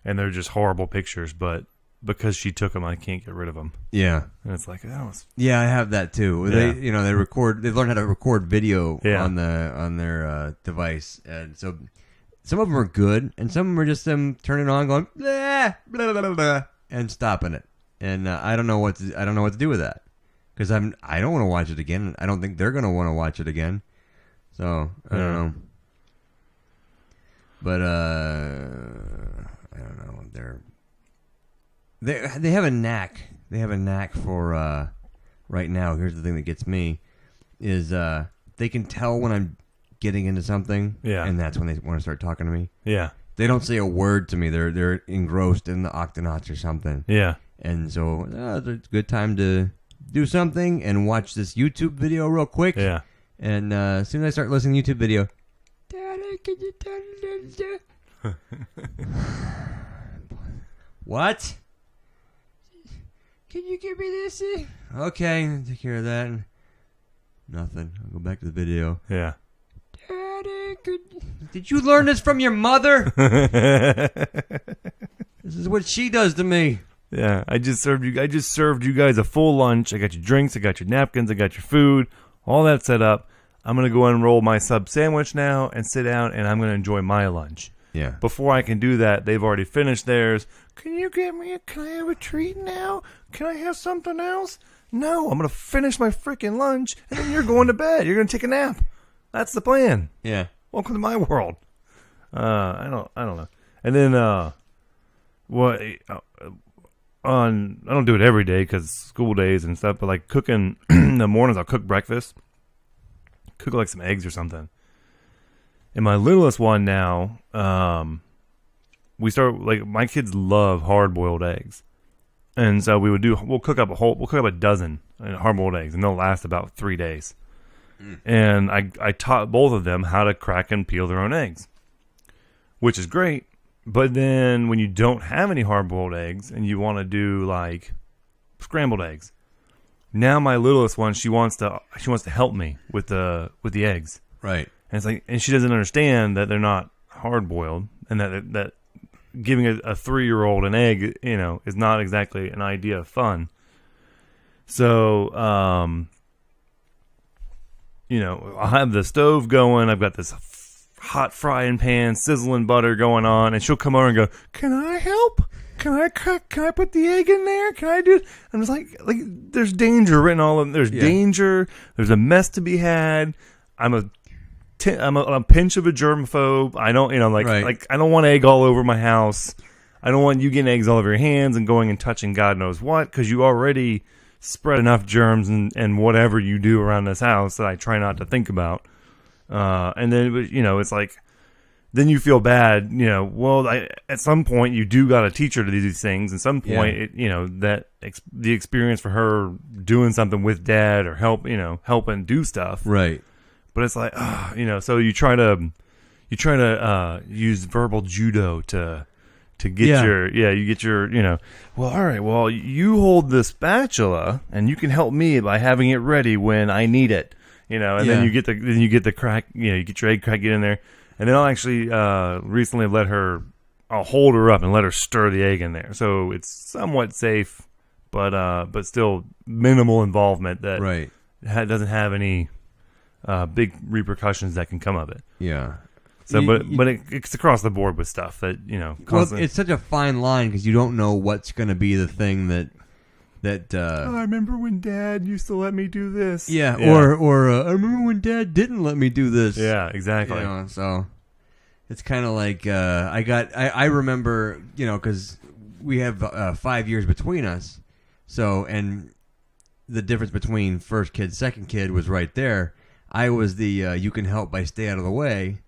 and they're just horrible pictures, but because she took them, I can't get rid of them. Yeah. And it's like, that was... Yeah, I have that too. Yeah. They record. They learn how to record video Yeah. on their device, and so some of them are good, and some of them are just them turning on, going blah, blah, blah, blah, blah, and stopping it. And I don't know what to do with that because I don't want to watch it again. I don't think they're going to want to watch it again. So I don't know. But I don't know. They have a knack. They have a knack for right now. Here's the thing that gets me is they can tell when I'm getting into something. Yeah. And that's when they want to start talking to me. Yeah. They don't say a word to me. They're engrossed in the Octonauts or something. Yeah. And so it's a good time to do something and watch this YouTube video real quick. Yeah. And as soon as I start listening to YouTube video, Daddy, can you turn it? What? Can you give me this? Okay, take care of that. Nothing. I'll go back to the video. Yeah. Daddy, did you learn this from your mother? This is what she does to me. Yeah, I just served you guys a full lunch. I got your drinks, I got your napkins, I got your food, all that set up. I'm going to go and roll my sub sandwich now and sit down, and I'm going to enjoy my lunch. Yeah. Before I can do that, they've already finished theirs. Can I have a treat now? Can I have something else? No, I'm going to finish my freaking lunch, and then you're going to bed. You're going to take a nap. That's the plan. Yeah. Welcome to my world. I don't know. And then, I don't do it every day because school days and stuff, but like cooking in the mornings, I'll cook breakfast. Cook like some eggs or something. And my littlest one now, my kids love hard-boiled eggs. And so we'll cook up a dozen hard-boiled eggs, and they'll last about 3 days. And I taught both of them how to crack and peel their own eggs, which is great. But then when you don't have any hard-boiled eggs and you want to do like scrambled eggs, now my littlest one, she wants to help me with the eggs. Right. And it's like, and she doesn't understand that they're not hard-boiled, and that giving a 3-year-old an egg, is not exactly an idea of fun. So, I'll have the stove going. I've got this hot frying pan, sizzling butter going on, and she'll come over and go, "Can I help? Can I put the egg in there? Can I do?" I'm just like there's danger written all of them. There's danger. There's a mess to be had. I'm a pinch of a germaphobe. I don't, like I don't want egg all over my house. I don't want you getting eggs all over your hands and going and touching God knows what, because you already spread enough germs and whatever you do around this house that I try not to think about. And then, it's like, then you feel bad, at some point you do got to teach her to do these things. At some point, the experience for her doing something with dad or helping do stuff. Right. But it's like, so you try to use verbal judo to to get you get your, well, all right, well, you hold the spatula and you can help me by having it ready when I need it, and then you get the crack, you get your egg crack, get in there. And then I'll actually recently I'll hold her up and let her stir the egg in there. So it's somewhat safe, but still minimal involvement that right. Doesn't have any big repercussions that can come of it. Yeah. So, but it's across the board with stuff that Well, it's such a fine line because you don't know what's going to be the thing that. I remember when Dad used to let me do this. Yeah. Or I remember when Dad didn't let me do this. Yeah, exactly. So it's kind of like I remember because we have 5 years between us, so and the difference between first kid, second kid was right there. I was the you can help by stay out of the way.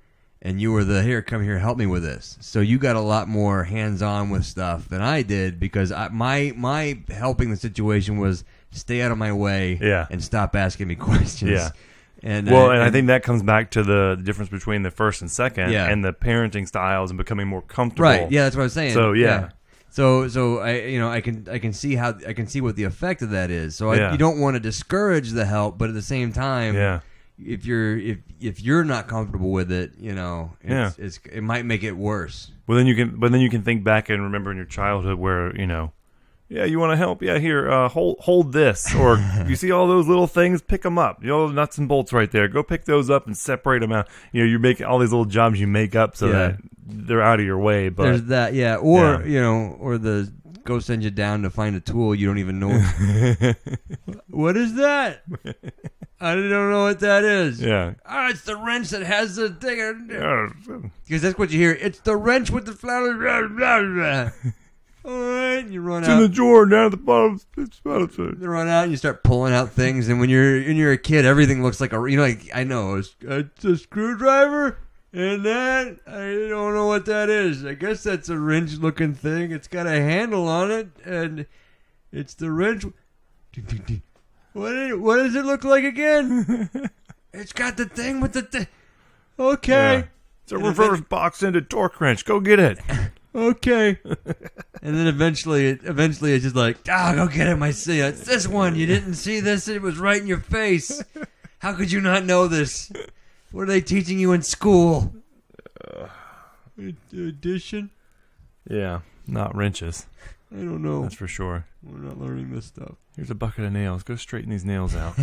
And you were the, here, come here, help me with this. So you got a lot more hands-on with stuff than I did because my helping the situation was stay out of my way and stop asking me questions. Yeah. And I think that comes back to the difference between the first and second and the parenting styles and becoming more comfortable. Right. Yeah, that's what I was saying. So, yeah. So I can see what the effect of that is. So you don't want to discourage the help, but at the same time, if you're not comfortable with it, it might make it worse. Well, then you can think back and remember in your childhood where you want to help, here, hold this, or you see all those little things, pick them up, the nuts and bolts right there, go pick those up and separate them out. You make all these little jobs you make up so that they're out of your way. But there's that, or or the go send you down to find a tool you don't even know. What is that? I don't know what that is. Yeah. It's the wrench that has the thing. Because that's what you hear. It's the wrench with the flower. Blah, blah, blah. All right, you run out. It's in the drawer down at the bottom. You run out and you start pulling out things, and when you're a kid, everything looks like I know it's a screwdriver, and that I don't know what that is. I guess that's a wrench-looking thing. It's got a handle on it, and it's the wrench. What does it look like again? It's got the thing with the thing. Okay. Yeah. It's a reverse box-ended torque wrench. Go get it. Okay. And then eventually it's just like, go get it, it's this one. You didn't see this. It was right in your face. How could you not know this? What are they teaching you in school? Addition? Yeah, not wrenches. I don't know. That's for sure. We're not learning this stuff. Here's a bucket of nails. Go straighten these nails out.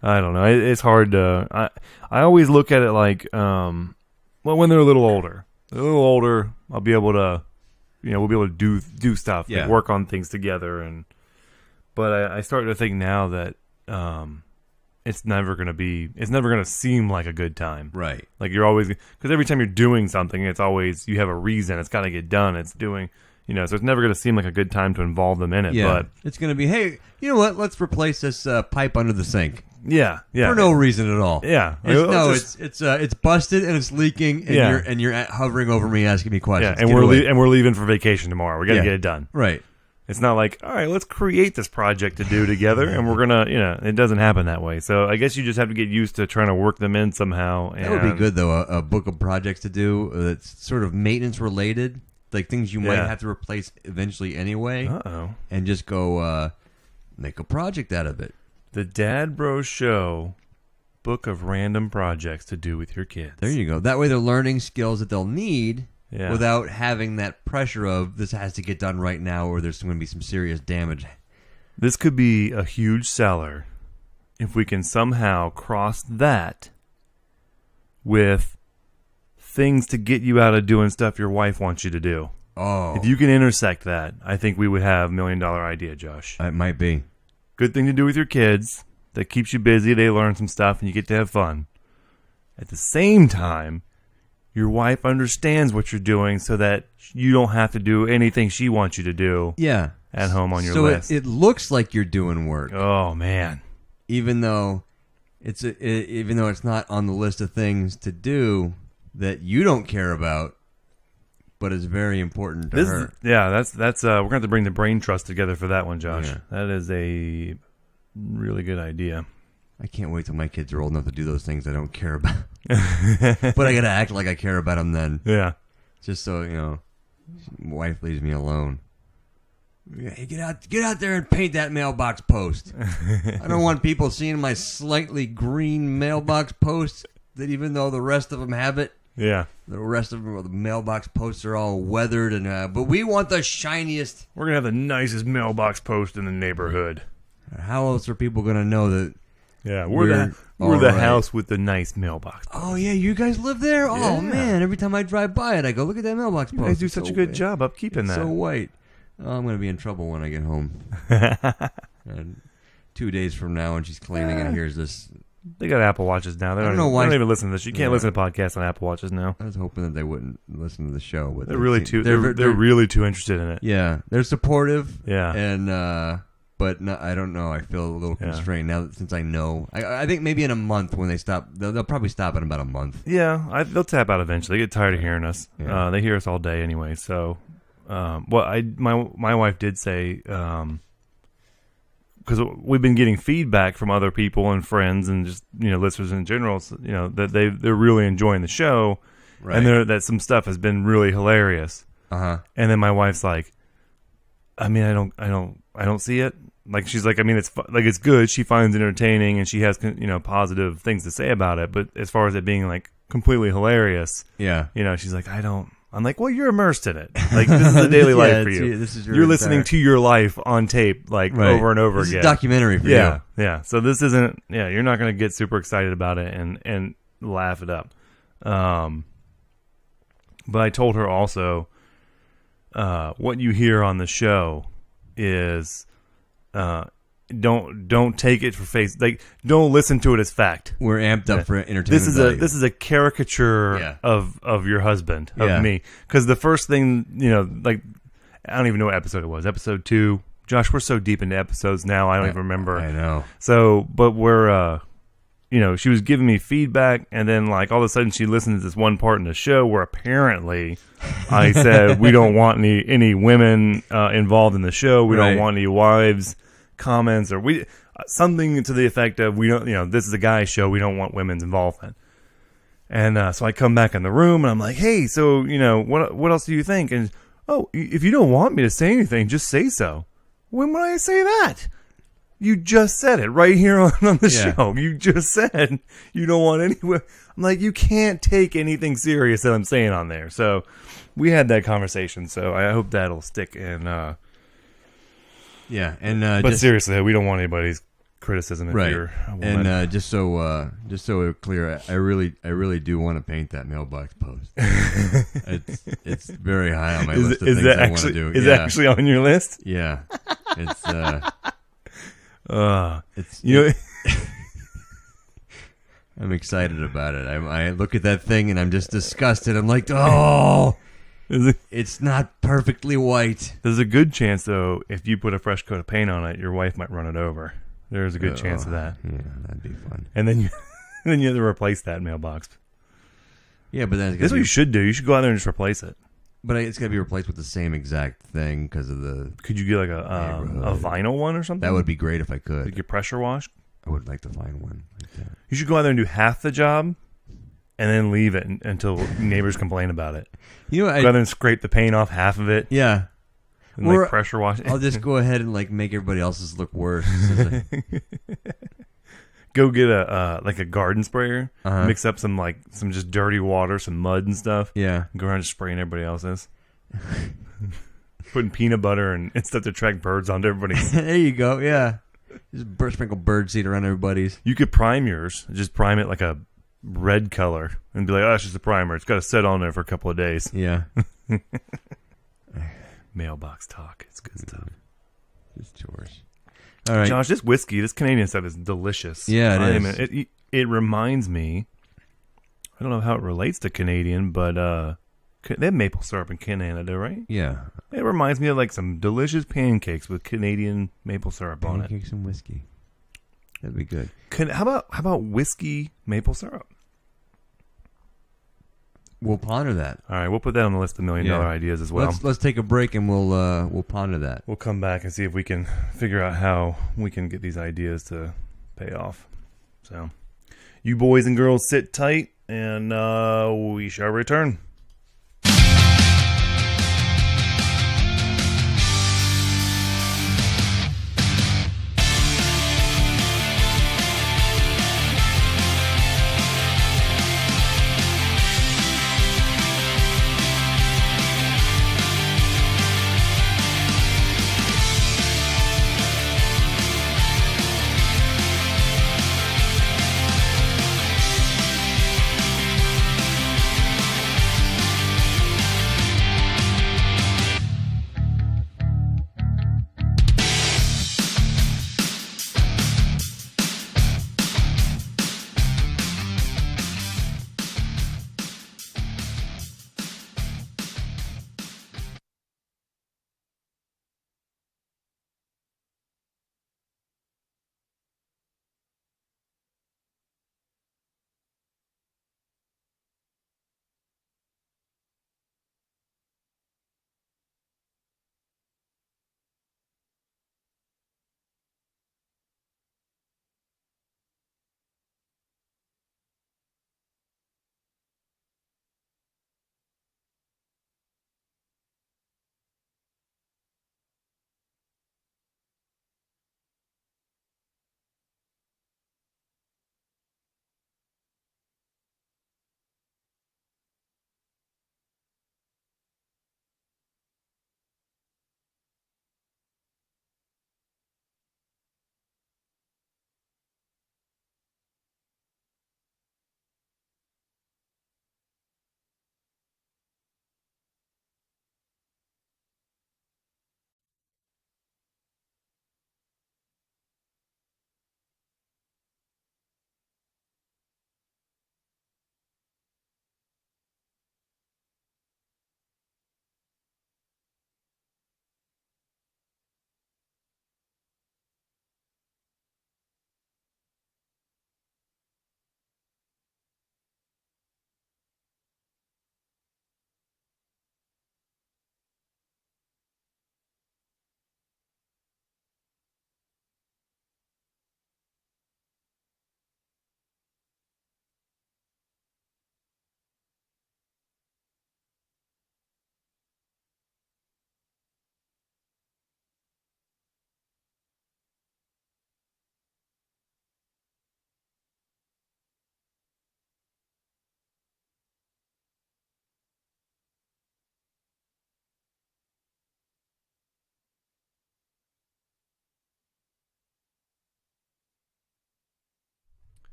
I don't know. It's hard to... I always look at it like, when they're a little older. I'll be able to, we'll be able to do stuff, like work on things together. But I start to think now that it's never going to seem like a good time. Right. Like you're always, because every time you're doing something, it's always, you have a reason. It's got to get done. It's doing, so it's never going to seem like a good time to involve them in it. Yeah. But it's going to be, hey, you know what? Let's replace this pipe under the sink. Yeah. For no reason at all. Yeah. It's busted and it's leaking and you're hovering over me asking me questions. Yeah, and we're leaving for vacation tomorrow. We got to get it done. Right. It's not like, all right, let's create this project to do together, and we're gonna, it doesn't happen that way. So I guess you just have to get used to trying to work them in somehow. That would be good though, a book of projects to do that's sort of maintenance related, like things you might have to replace eventually anyway. And just go make a project out of it. The Dad Bro Show book of random projects to do with your kids. There you go. That way they're learning skills that they'll need without having that pressure of this has to get done right now or there's going to be some serious damage. This could be a huge seller if we can somehow cross that with things to get you out of doing stuff your wife wants you to do. Oh. If you can intersect that, I think we would have $1 million idea, Josh. It might be. Good thing to do with your kids. That keeps you busy. They learn some stuff and you get to have fun. At the same time, your wife understands what you're doing so that you don't have to do anything she wants you to do at home on your list. So it looks like you're doing work. Oh, man. Even though it's not on the list of things to do that you don't care about, but it's very important to her. That's we're going to have to bring the brain trust together for that one, Josh. Yeah. That is a really good idea. I can't wait till my kids are old enough to do those things I don't care about. But I got to act like I care about them then. Yeah. just so my wife leaves me alone. Hey, get out there and paint that mailbox post. I don't want people seeing my slightly green mailbox posts. That even though the rest of them have it, Yeah. the rest of them, the mailbox posts are all weathered but we want the shiniest. We're going to have the nicest mailbox post in the neighborhood. How else are people gonna know that? Yeah, We're we're all the right. house with the nice mailbox. Oh yeah, you guys live there? Yeah. Oh man, every time I drive by it, I go look at that mailbox You post. guys do It's such so a good white. job upkeeping It's that. so white. Oh, I'm gonna be in trouble when I get home. And 2 days from now, when she's cleaning and hears this, They got Apple Watches now. They I don't, don't know even, why- they don't even listen to this. You can't Yeah. listen to podcasts on Apple Watches now. I was hoping that they wouldn't listen to the show, but They're really seem- too. They're really too interested in it. yeah, they're supportive. Yeah. And but no, I don't know. I feel a little Yeah. constrained now since I know. I think maybe in a month when they stop, they'll probably stop in about a month. Yeah, they'll tap out eventually. They get tired of hearing us. Yeah. They hear us all day anyway. So, my wife did say, because we've been getting feedback from other people and friends and just listeners in general, so, that they're really enjoying the show, Right. and that some stuff has been really hilarious. Uh-huh. And then my wife's like, I mean, I don't see it. Like, she's like, I mean, it's good. She finds it entertaining and she has positive things to say about it. But as far as it being like completely hilarious, Yeah. she's like, I'm like, well, you're immersed in it. Like, this is the daily life for you. This is your You're listening entire- to your life on tape, like Right. over and over This again. is a documentary for Yeah, you. yeah. So this isn't. Yeah, you're not going to get super excited about it and laugh it up. But I told her also, what you hear on the show is, don't take it for face. Like, don't listen to it as fact. We're amped up for entertainment. This is a caricature Yeah. of your husband, of Yeah. me. Because the first thing, like, I don't even know what episode it was. Episode 2. Josh, we're so deep into episodes now, I don't even remember. I know. So, but we're, she was giving me feedback, and then, like, all of a sudden she listened to this one part in the show where apparently I said we don't want any women involved in the show. We Right. don't want any wives comments or something to the effect of we don't. This is a guy's show. We don't want women's involvement. And so I come back in the room and I'm like, hey, so what else do you think? And if you don't want me to say anything, just say so. When would I say that? You just said it right here on the Yeah. show. You just said you don't want any. I'm like, you can't take anything serious that I'm saying on there. So we had that conversation. So I hope that'll stick. And Yeah, and but just, seriously, we don't want anybody's criticism if right. you're a woman. And just so we're clear, I really do want to paint that mailbox post. it's very high on my list of things that I want to actually do. is yeah. that actually on your list? Yeah, it's it's You know, I'm excited about it. I look at that thing and I'm just disgusted. I'm like, oh, it's not perfectly white. there's a good chance though, if you put a fresh coat of paint on it, your wife might run it over. There's a good chance of that. Yeah, that'd be fun. And then you have to replace that mailbox. Yeah, but then That's what you should do. You should go out there and just replace it. But it's got to be replaced with the same exact thing because of the. Could you get like a Neighborhood. vinyl one or something? That would be great if I could. like your pressure wash. I would like to find one like that. You should go out there and do half the job, and then leave it until neighbors complain about it. You know, Go out there and scrape the paint off half of it, yeah. and Or like pressure wash. I'll just go ahead and like make everybody else's look worse. Go get a garden sprayer, Uh-huh. mix up some just dirty water, some mud and stuff. Yeah. Go around just spraying everybody else's. Putting peanut butter and stuff to attract birds onto everybody's. There you go. Yeah. Just sprinkle bird seed around everybody's. You could prime yours. Just prime it like a red color and be like, oh, it's just a primer. It's got to sit on there for a couple of days. Yeah. Mailbox talk. It's good stuff. Just chores. All right. Josh, this whiskey, this Canadian stuff is delicious. Yeah, it is. It reminds me, I don't know how it relates to Canadian, but they have maple syrup in Canada, right? Yeah. It reminds me of like some delicious pancakes with Canadian maple syrup on it. Pancakes and whiskey. That'd be good. How about whiskey maple syrup? We'll ponder that. All right, we'll put that on the list of $1 million ideas as well. Let's take a break and we'll ponder that. We'll come back and see if we can figure out how we can get these ideas to pay off. So, you boys and girls sit tight, and we shall return.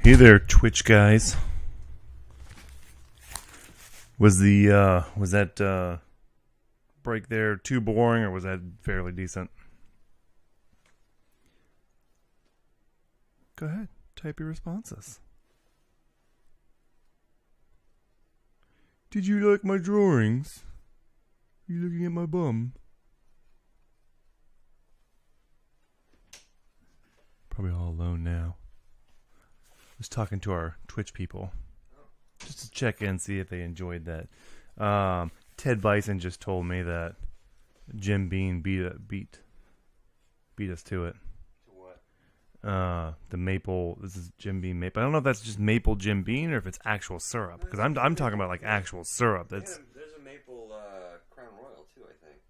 Hey there, Twitch guys. Was that break there too boring, or was that fairly decent? Go ahead, type your responses. Did you like my drawings? You looking at my bum? Probably all alone now. Was talking to our Twitch people just to check in, see if they enjoyed that. Ted Bison just told me that Jim Beam beat us to it. To what? The maple. This is Jim Beam maple. I don't know if that's just maple Jim Beam or if it's actual syrup. Because I'm talking about like actual syrup. That's There's a maple Crown Royal too, I think.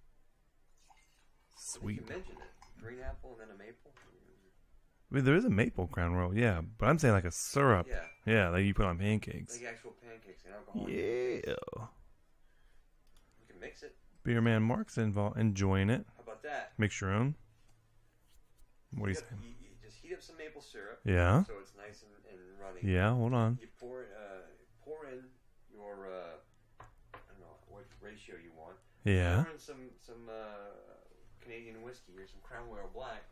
sweet. You mentioned it. Green apple and then a maple. I mean, there is a maple Crown Royal, yeah, but I'm saying like a syrup. Yeah. That you put on pancakes. Like actual pancakes and alcohol. Yeah. You can mix it. Beer Man Mark's enjoying it. How about that? Mix your own. What do you say? You just heat up some maple syrup. Yeah. So it's nice and runny. Yeah, hold on. You pour in your I don't know what ratio you want. Yeah. Pour in some Canadian whiskey or some Crown Royal Black.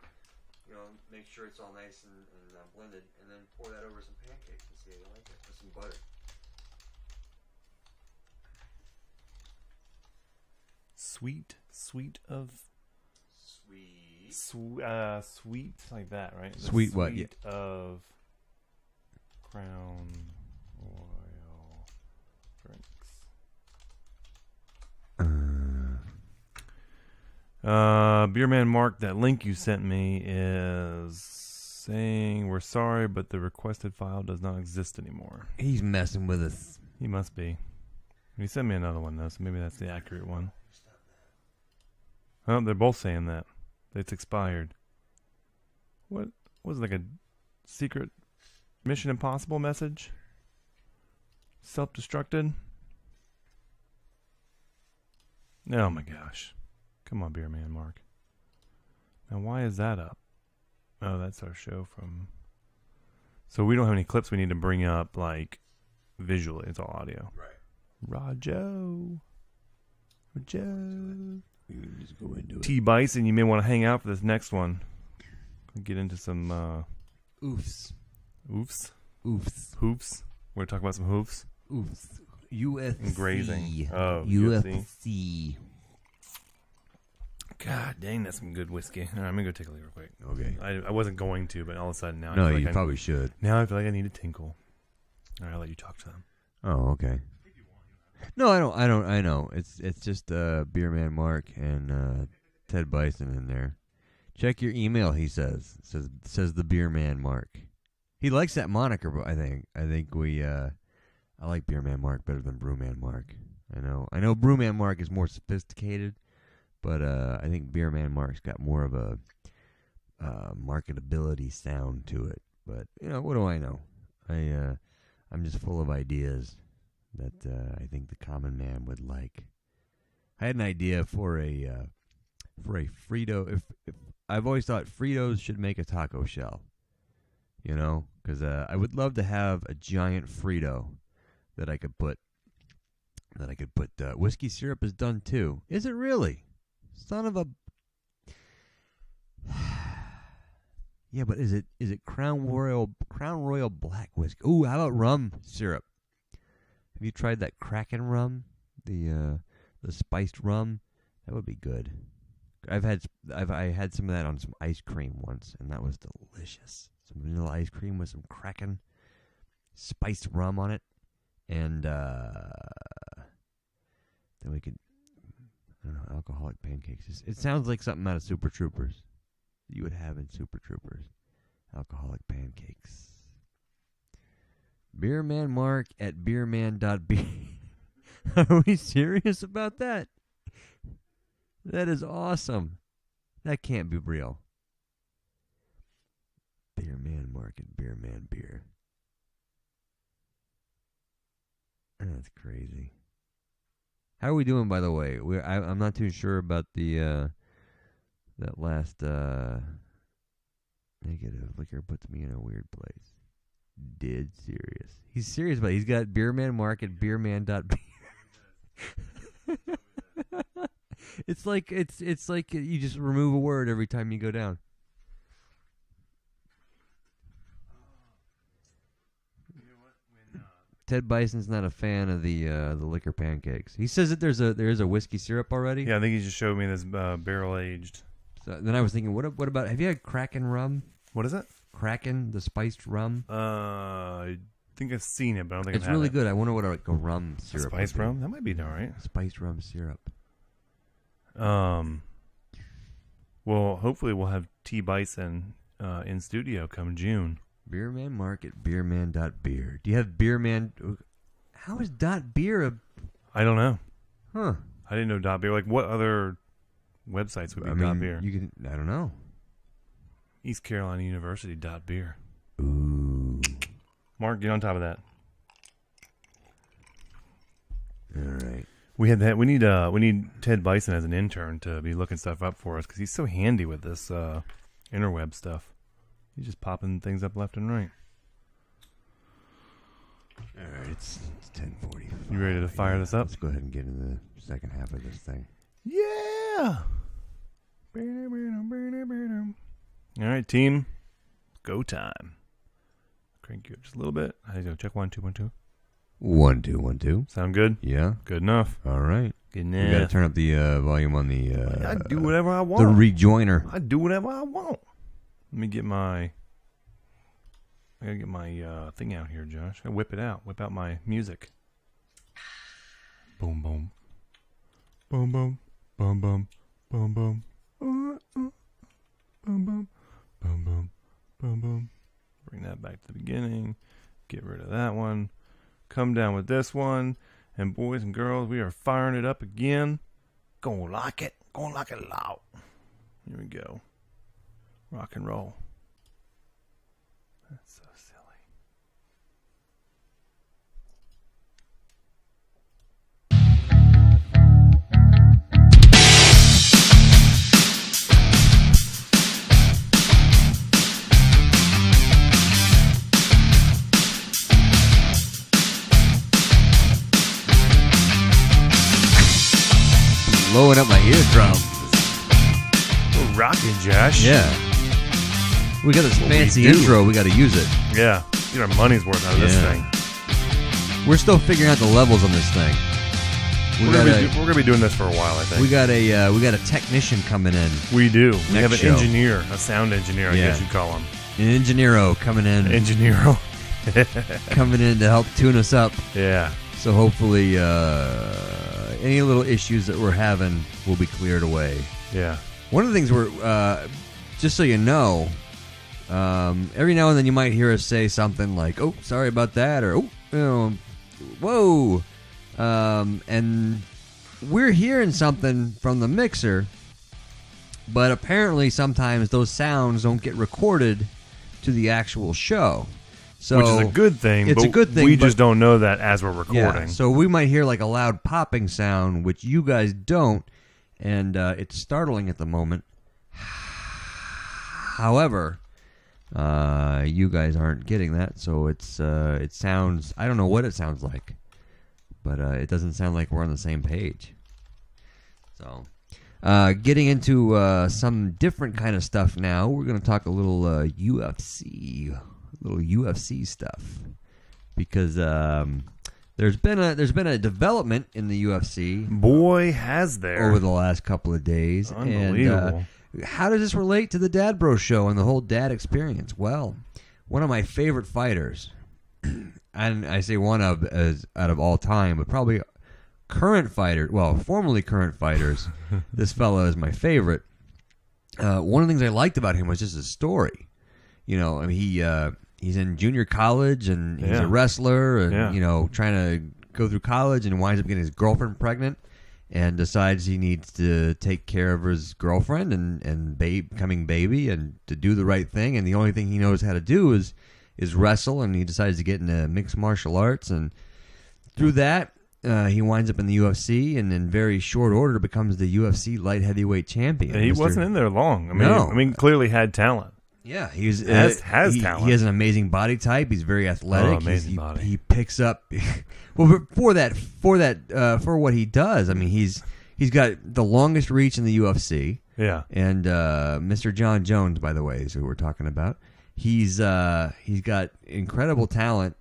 You know, make sure it's all nice and blended, and then pour that over some pancakes and see how you like it with some butter. Sweet like that, right? Sweet what? Sweet of Crown Royal drinks. Beerman Mark, that link you sent me is saying we're sorry, but the requested file does not exist anymore. He's messing with us. He must be. He sent me another one though, so maybe that's the accurate one. Oh, they're both saying that. It's expired. What was it, like a secret Mission Impossible message? Self-destructed? Oh my gosh. Come on, Beer Man Mark. Now why is that up? Oh, that's our show from... So we don't have any clips we need to bring up, like, visually. It's all audio. Right. Rajo. We can just go into it. T. Bison, you may want to hang out for this next one. Get into some Oofs. oofs. Oofs. Hoofs. We're going to talk about some hoofs. Oofs. UFC. And grazing. Oh, UFC. God dang, that's some good whiskey. All right, I'm going to go take a look real quick. Okay. I wasn't going to, but all of a sudden now No, I feel you like probably should. Now I feel like I need a tinkle. All right, I'll let you talk to them. Oh, okay. No, I don't. I know. It's just Beer Man Mark and Ted Bison in there. Check your email. He says the Beer Man Mark. He likes that moniker, but I think we I like Beer Man Mark better than Brew Man Mark. I know Brew Man Mark is more sophisticated, but I think Beer Man Mark's got more of a marketability sound to it. But what do I know? I'm just full of ideas that I think the common man would like. I had an idea for a Frito. If I've always thought Fritos should make a taco shell, because I would love to have a giant Frito that I could put. Whiskey syrup is done too. Is it really? Son of a. Yeah, but is it Crown Royal Black whiskey? Ooh, how about rum syrup? Have you tried that Kraken rum? The spiced rum? That would be good. I had some of that on some ice cream once, and that was delicious. Some vanilla ice cream with some Kraken spiced rum on it, and then we could, I don't know, alcoholic pancakes. It sounds like something out of Super Troopers. You would have in Super Troopers. Alcoholic pancakes. Beerman Mark at beerman.b. Are we serious about that? That is awesome. That can't be real. Beerman Mark at Beerman Beer. That's crazy. How are we doing, by the way? I'm not too sure about the that last negative liquor puts me in a weird place. Dead serious. He's serious about it. He's got Beerman Market, beerman.beer. It's like you just remove a word every time you go down. Ted Bison's not a fan of the liquor pancakes. He says that there is a whiskey syrup already. Yeah, I think he just showed me this barrel aged. So then I was thinking, what about? Have you had Kraken rum? What is it? Kraken, the spiced rum. I think I've seen it, but I don't think It's I've had really it. good. I wonder what a rum syrup. Spice would be. rum? That might be all right. Spiced rum syrup. Well, hopefully we'll have T. Bison in studio come June. Beerman Market, beerman.beer. Do you have Beerman? How is .beer a... I don't know. Huh. I didn't know dot beer. Like, what other websites would be dot beer? You can... I don't know. East Carolina University dot beer. Ooh. Mark, get on top of that. All right. We need Ted Bison as an intern to be looking stuff up for us because he's so handy with this interweb stuff. He's just popping things up left and right. All right, it's 10:45. You ready to fire this up? Let's go ahead and get into the second half of this thing. Yeah. All right, team. Go time. Crank you up just a little bit. I go check 1 2 1 2. 1 2 1 2. Sound good? Yeah. Good enough. All right. Good We got enough. to turn up the volume on the. I do whatever I want. The rejoiner. I do whatever I want. Let me get my. I gotta get my thing out here, Josh. I whip it out. Whip out my music. Boom, boom, boom, boom, boom, boom, boom, boom, boom, boom, boom, boom, boom, boom. Bring that back to the beginning. Get rid of that one. Come down with this one. And boys and girls, we are firing it up again. Gonna like it. Gonna like it loud. Here we go. Rock and roll. That's so silly. Blowing up my eardrum. We're rocking, Josh. Yeah. We got this What we fancy do. intro. We got to use it. Yeah. Get our money's worth out of this Yeah. thing. We're still figuring out the levels on this thing. We're gonna be doing this for a while, I think. We got a technician coming in, We do. We have an show. engineer, a sound engineer, I Yeah. guess you'd call him. an engineero coming in, Engineer. coming in to help tune us up. Yeah. So hopefully, any little issues that we're having will be cleared away. Yeah. One of the things we're, just so you know, every now and then you might hear us say something like, "Oh, sorry about that," or "Oh, whoa," and we're hearing something from the mixer, but apparently sometimes those sounds don't get recorded to the actual show. So Which is a good thing. It's but a good thing, We but- just don't know that as we're recording. yeah, so we might hear like a loud popping sound, which you guys don't, and it's startling at the moment. However, you guys aren't getting that, so it sounds. I don't know what it sounds like, but it doesn't sound like we're on the same page. So, getting into some different kind of stuff now. We're going to talk a little UFC stuff because there's been a development in the UFC Boy, has there. over the last couple of days. Unbelievable. And how does this relate to the Dad Bro show and the whole dad experience? Well, one of my favorite fighters, and I say one of as out of all time, but probably current fighter, well, formerly current fighters, this fellow is my favorite. One of the things I liked about him was just his story. You know, I mean, he's in junior college and he's Yeah. a wrestler and, Yeah. you know, trying to go through college and winds up getting his girlfriend pregnant and decides he needs to take care of his girlfriend and becoming baby and to do the right thing. And the only thing he knows how to do is wrestle, and he decides to get into mixed martial arts. And through that, he winds up in the UFC and in very short order becomes the UFC light heavyweight champion. And he Mr. wasn't in there long. I mean, No. clearly had talent. Yeah, he's has he, talent. He has an amazing body type. He's very athletic. Oh, amazing body. He picks up. Well, for what he does, I mean, he's got the longest reach in the UFC. Yeah. And Mr. John Jones, by the way, is who we're talking about. He's got incredible talent.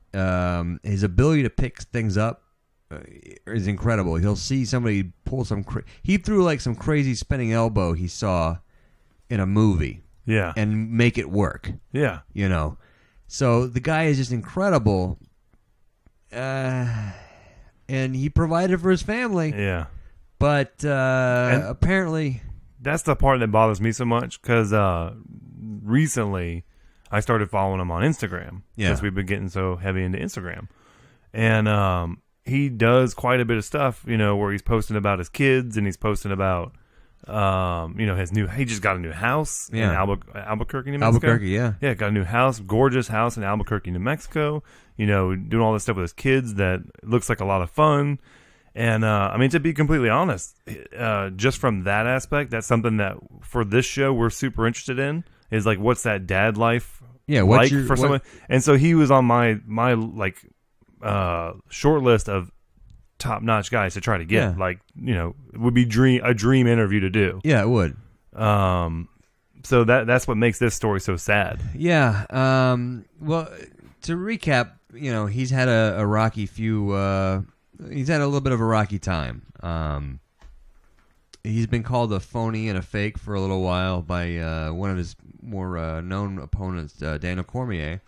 His ability to pick things up is incredible. He'll see somebody pull he threw like some crazy spinning elbow he saw in a movie. Yeah. And make it work. Yeah. You know. So the guy is just incredible. And he provided for his family. Yeah. But apparently... That's the part that bothers me so much because recently I started following him on Instagram since we've been getting so heavy into Instagram. And he does quite a bit of stuff, you know, where he's posting about his kids and he's posting about... you know, he just got a new house in Albuquerque, New Mexico. Albuquerque, yeah. Yeah, got a new house, gorgeous house in Albuquerque, New Mexico. You know, doing all this stuff with his kids that looks like a lot of fun. And, I mean, to be completely honest, just from that aspect, that's something that for this show we're super interested in is like, what's that dad life like for someone? And so he was on my like, short list of top-notch guys to try to get. Like, you know, it would be a dream interview to do. Yeah, it would. So that's what makes this story so sad. Yeah. Well, to recap, you know, he's had a rocky few. He's had a little bit of a rocky time. He's been called a phony and a fake for a little while by one of his more known opponents, Daniel Cormier.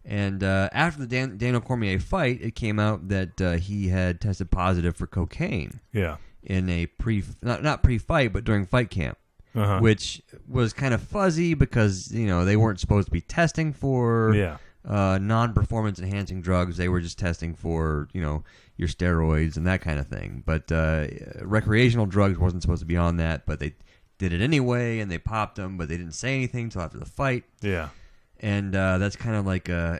And after the Daniel Cormier fight, it came out that he had tested positive for cocaine. Yeah. In a not pre-fight, but during fight camp, which was kind of fuzzy because you know they weren't supposed to be testing for non-performance enhancing drugs. They were just testing for you know your steroids and that kind of thing. But recreational drugs wasn't supposed to be on that, but they did it anyway, and they popped them, but they didn't say anything until after the fight. Yeah. And that's kind of like I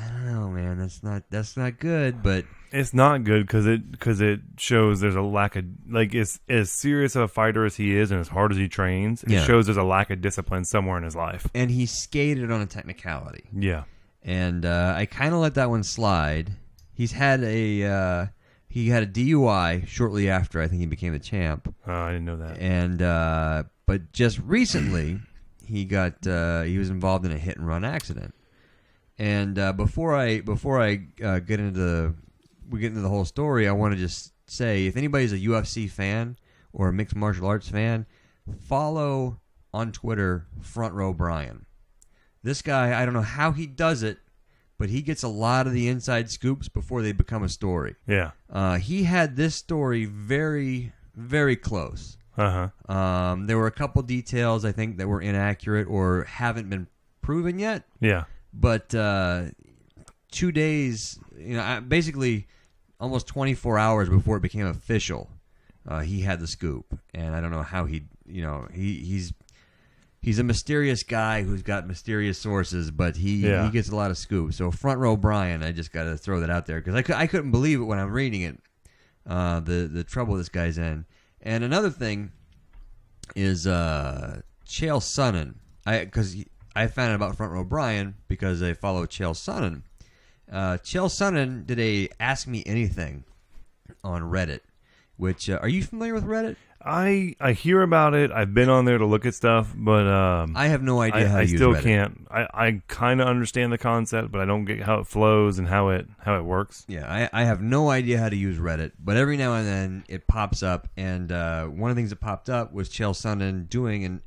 don't know, man. That's not good. But it's not good because it shows there's a lack of like as serious of a fighter as he is and as hard as he trains. It shows there's a lack of discipline somewhere in his life. And he skated on a technicality. Yeah. And I kind of let that one slide. He had a DUI shortly after I think he became the champ. Oh, I didn't know that. And but just recently. He was involved in a hit and run accident, and before I get into the whole story, I want to just say if anybody's a UFC fan or a mixed martial arts fan, follow on Twitter Front Row Brian. This guy, I don't know how he does it, but he gets a lot of the inside scoops before they become a story. Yeah, he had this story very, very close. There were a couple details I think that were inaccurate or haven't been proven yet. Yeah. But 2 days, you know, basically almost 24 hours before it became official, he had the scoop, and I don't know how he's a mysterious guy who's got mysterious sources, but he gets a lot of scoops. So Front Row Brian, I just got to throw that out there because I couldn't believe it when I'm reading it. The trouble this guy's in. And another thing is Chael Sonnen. Because I found out about Front Row Brian because I follow Chael Sonnen. Chael Sonnen did a Ask Me Anything on Reddit. Which are you familiar with Reddit? I hear about it. I've been on there to look at stuff, but I have no idea how to use Reddit. I still can't. I kind of understand the concept, but I don't get how it flows and how it works. Yeah, I have no idea how to use Reddit, but every now and then it pops up, and one of the things that popped up was Chael Sonnen doing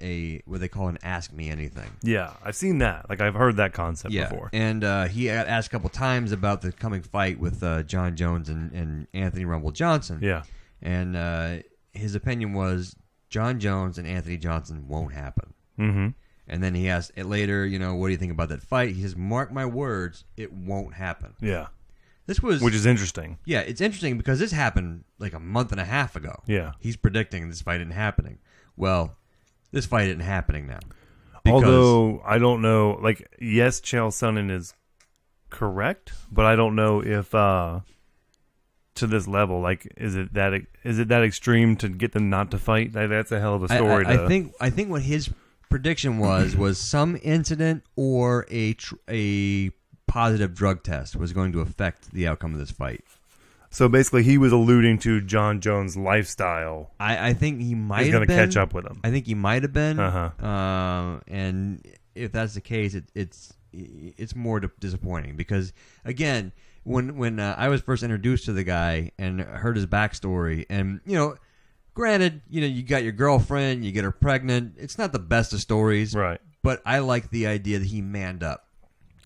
what they call an Ask Me Anything. Yeah, I've seen that. Like I've heard that concept before. And he got asked a couple times about the coming fight with John Jones and Anthony Rumble Johnson. Yeah, and his opinion was John Jones and Anthony Johnson won't happen. Mm-hmm. And then he asked it later, you know, what do you think about that fight? He says, mark my words, it won't happen. Yeah. Which is interesting. Yeah, it's interesting because this happened like a month and a half ago. Yeah. He's predicting this fight isn't happening. Well, this fight isn't happening now. Although, I don't know, like, yes, Chael Sonnen is correct, but I don't know if... to this level, like, is it that extreme to get them not to fight? That's a hell of a story. I think what his prediction was some incident or a positive drug test was going to affect the outcome of this fight. So basically, he was alluding to John Jones' lifestyle. I think he might He's have going been. to catch up with him. I think he might have been. Uh-huh. And if that's the case, it's more disappointing because, again, when I was first introduced to the guy and heard his backstory, and granted, you got your girlfriend, you get her pregnant. It's not the best of stories, Right. But I like the idea that he manned up.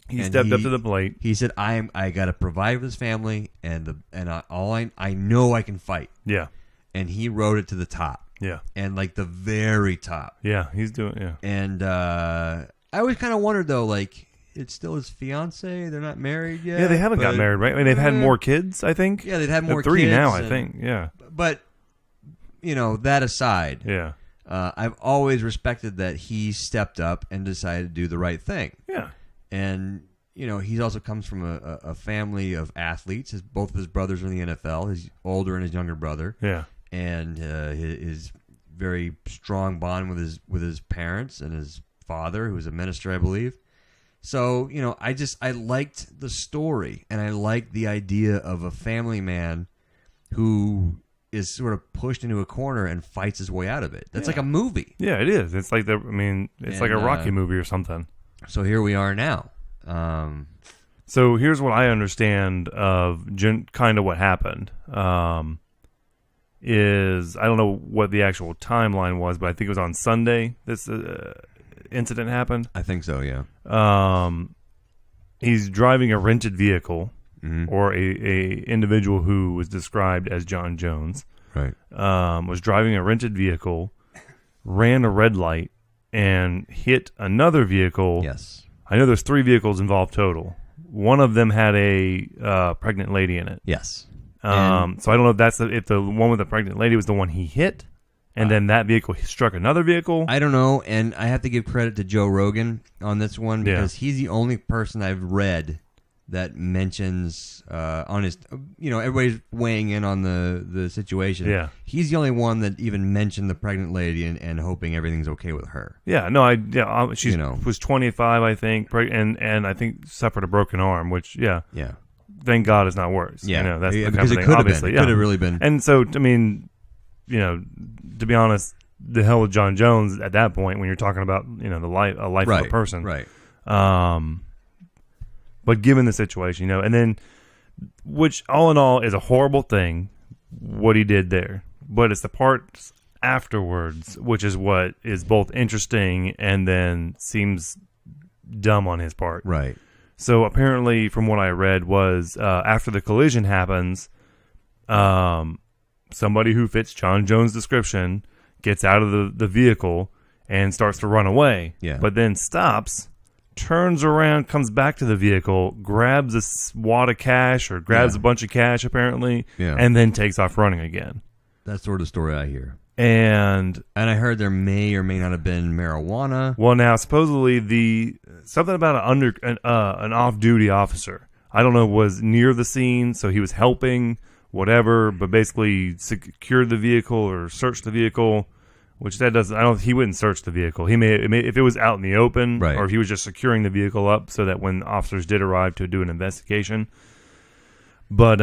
He And stepped up to the plate. He said, "I got to provide for this family, I know I can fight." Yeah. And he rode it to the top, Yeah. and like the very top. Yeah. He's doing. Yeah. And I always kind of wondered though, like it's still his fiance. They're not married yet. Yeah. They haven't got married, right? I mean, they've had more kids. I think. Yeah, they've had more three kids now. I think. Yeah. But that aside, Yeah. I've always respected that he stepped up and decided to do the right thing. Yeah. And he also comes from a family of athletes. Both of his brothers are in the NFL. His older and his younger brother. Yeah. And his very strong bond with his parents and his father, who was a minister, I believe. So I liked the story, and I liked the idea of a family man who is sort of pushed into a corner and fights his way out of it. That's like a movie. Yeah, it is. It's like it's like a Rocky movie or something. So here we are now. So here's what I understand of kind of what happened. Is I don't know what the actual timeline was, but I think it was on Sunday this incident happened. I think so, yeah. He's driving a rented vehicle, Mm-hmm. or a individual who was described as John Jones. Right. Was driving a rented vehicle, ran a red light, and hit another vehicle. Yes. I know there's 3 vehicles involved total. One of them had a pregnant lady in it. Yes. So I don't know if the one with the pregnant lady was the one he hit, and then that vehicle struck another vehicle. I don't know, and I have to give credit to Joe Rogan on this one because he's the only person I've read that mentions on his, everybody's weighing in on the situation. Yeah. He's the only one that even mentioned the pregnant lady and hoping everything's okay with her. Yeah, no, she was 25, I think, and I think suffered a broken arm, which, yeah, thank God it's not worse. Yeah, that's the kind because of it thing. could have Obviously, been. It could have really been. And so, I mean, to be honest, the hell with John Jones at that point when you're talking about a life of a person, right? But given the situation, and then, which all in all is a horrible thing, what he did there. But it's the parts afterwards, which is what is both interesting and then seems dumb on his part. Right. So apparently, from what I read, was after the collision happens, somebody who fits John Jones' description gets out of the vehicle and starts to run away. Yeah. But then stops, turns around, comes back to the vehicle, grabs a wad of cash or grabs a bunch of cash apparently, and then takes off running again. That's sort of the story I hear. And I heard there may or may not have been marijuana. Well, now supposedly something about an off-duty officer, I don't know, was near the scene, so he was helping, whatever, but basically secured the vehicle or searched the vehicle. Which that doesn't. He wouldn't search the vehicle. He may if it was out in the open, right, or if he was just securing the vehicle up so that when officers did arrive to do an investigation. But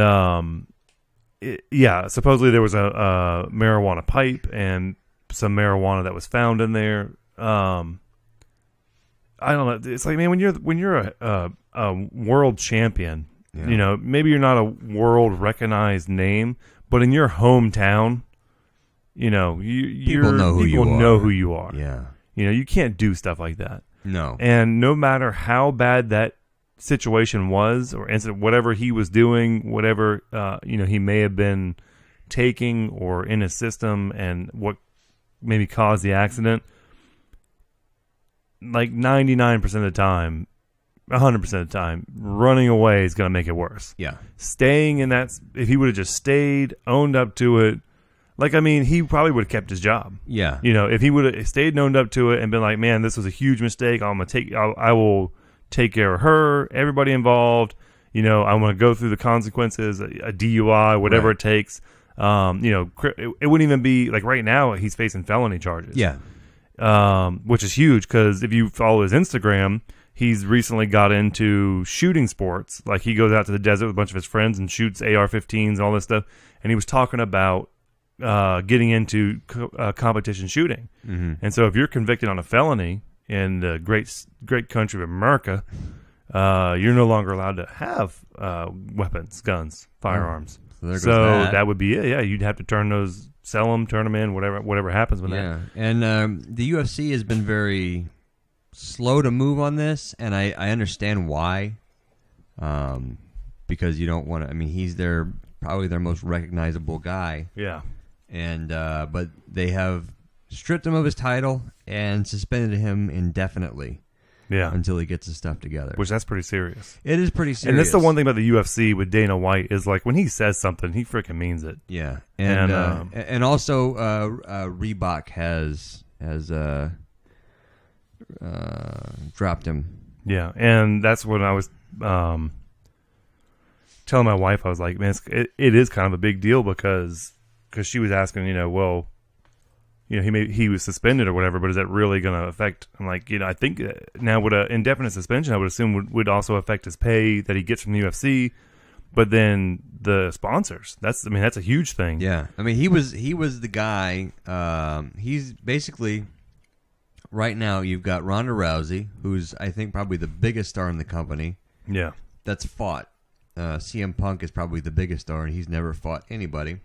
supposedly there was a marijuana pipe and some marijuana that was found in there. I don't know. It's like, man, when you're a world champion, maybe you're not a world recognized name, but in your hometown. People know who you are. Yeah. You can't do stuff like that. No. And no matter how bad that situation was or incident, whatever he was doing, whatever, he may have been taking or in his system and what maybe caused the accident, like 99% of the time, 100% of the time, running away is going to make it worse. Yeah. Staying in that, if he would have just stayed, owned up to it, he probably would have kept his job. Yeah. If he would have stayed and owned up to it and been like, man, this was a huge mistake. I will take care of her, everybody involved. I'm going to go through the consequences, a DUI, whatever it takes. It wouldn't even be like right now he's facing felony charges. Yeah. which is huge because if you follow his Instagram, he's recently got into shooting sports. Like he goes out to the desert with a bunch of his friends and shoots AR-15s and all this stuff. And he was talking about getting into competition shooting. Mm-hmm. And so if you're convicted on a felony in the great country of America, you're no longer allowed to have weapons, guns, firearms. So there goes So that. that would be it. Yeah, you'd have to sell them, turn them in, whatever happens with that. Yeah, and the UFC has been very slow to move on this, and I understand why. Because you don't want to. I mean, he's probably their most recognizable guy, Yeah. and but they have stripped him of his title and suspended him indefinitely Yeah. until he gets his stuff together. Which that's pretty serious. It is pretty serious. And that's the one thing about the UFC with Dana White is like when he says something, he freaking means it. Yeah, And, and also Reebok has dropped him. Yeah, and that's when I was telling my wife, I was like, man, it is kind of a big deal because she was asking, well, he was suspended or whatever, but is that really going to affect? I'm like, I think now with an indefinite suspension, I would assume would also affect his pay that he gets from the UFC, but then the sponsors. That's a huge thing. Yeah, I mean he was the guy. He's basically right now. You've got Ronda Rousey, who's I think probably the biggest star in the company. Yeah, That's fought. CM Punk is probably the biggest star, and he's never fought anybody.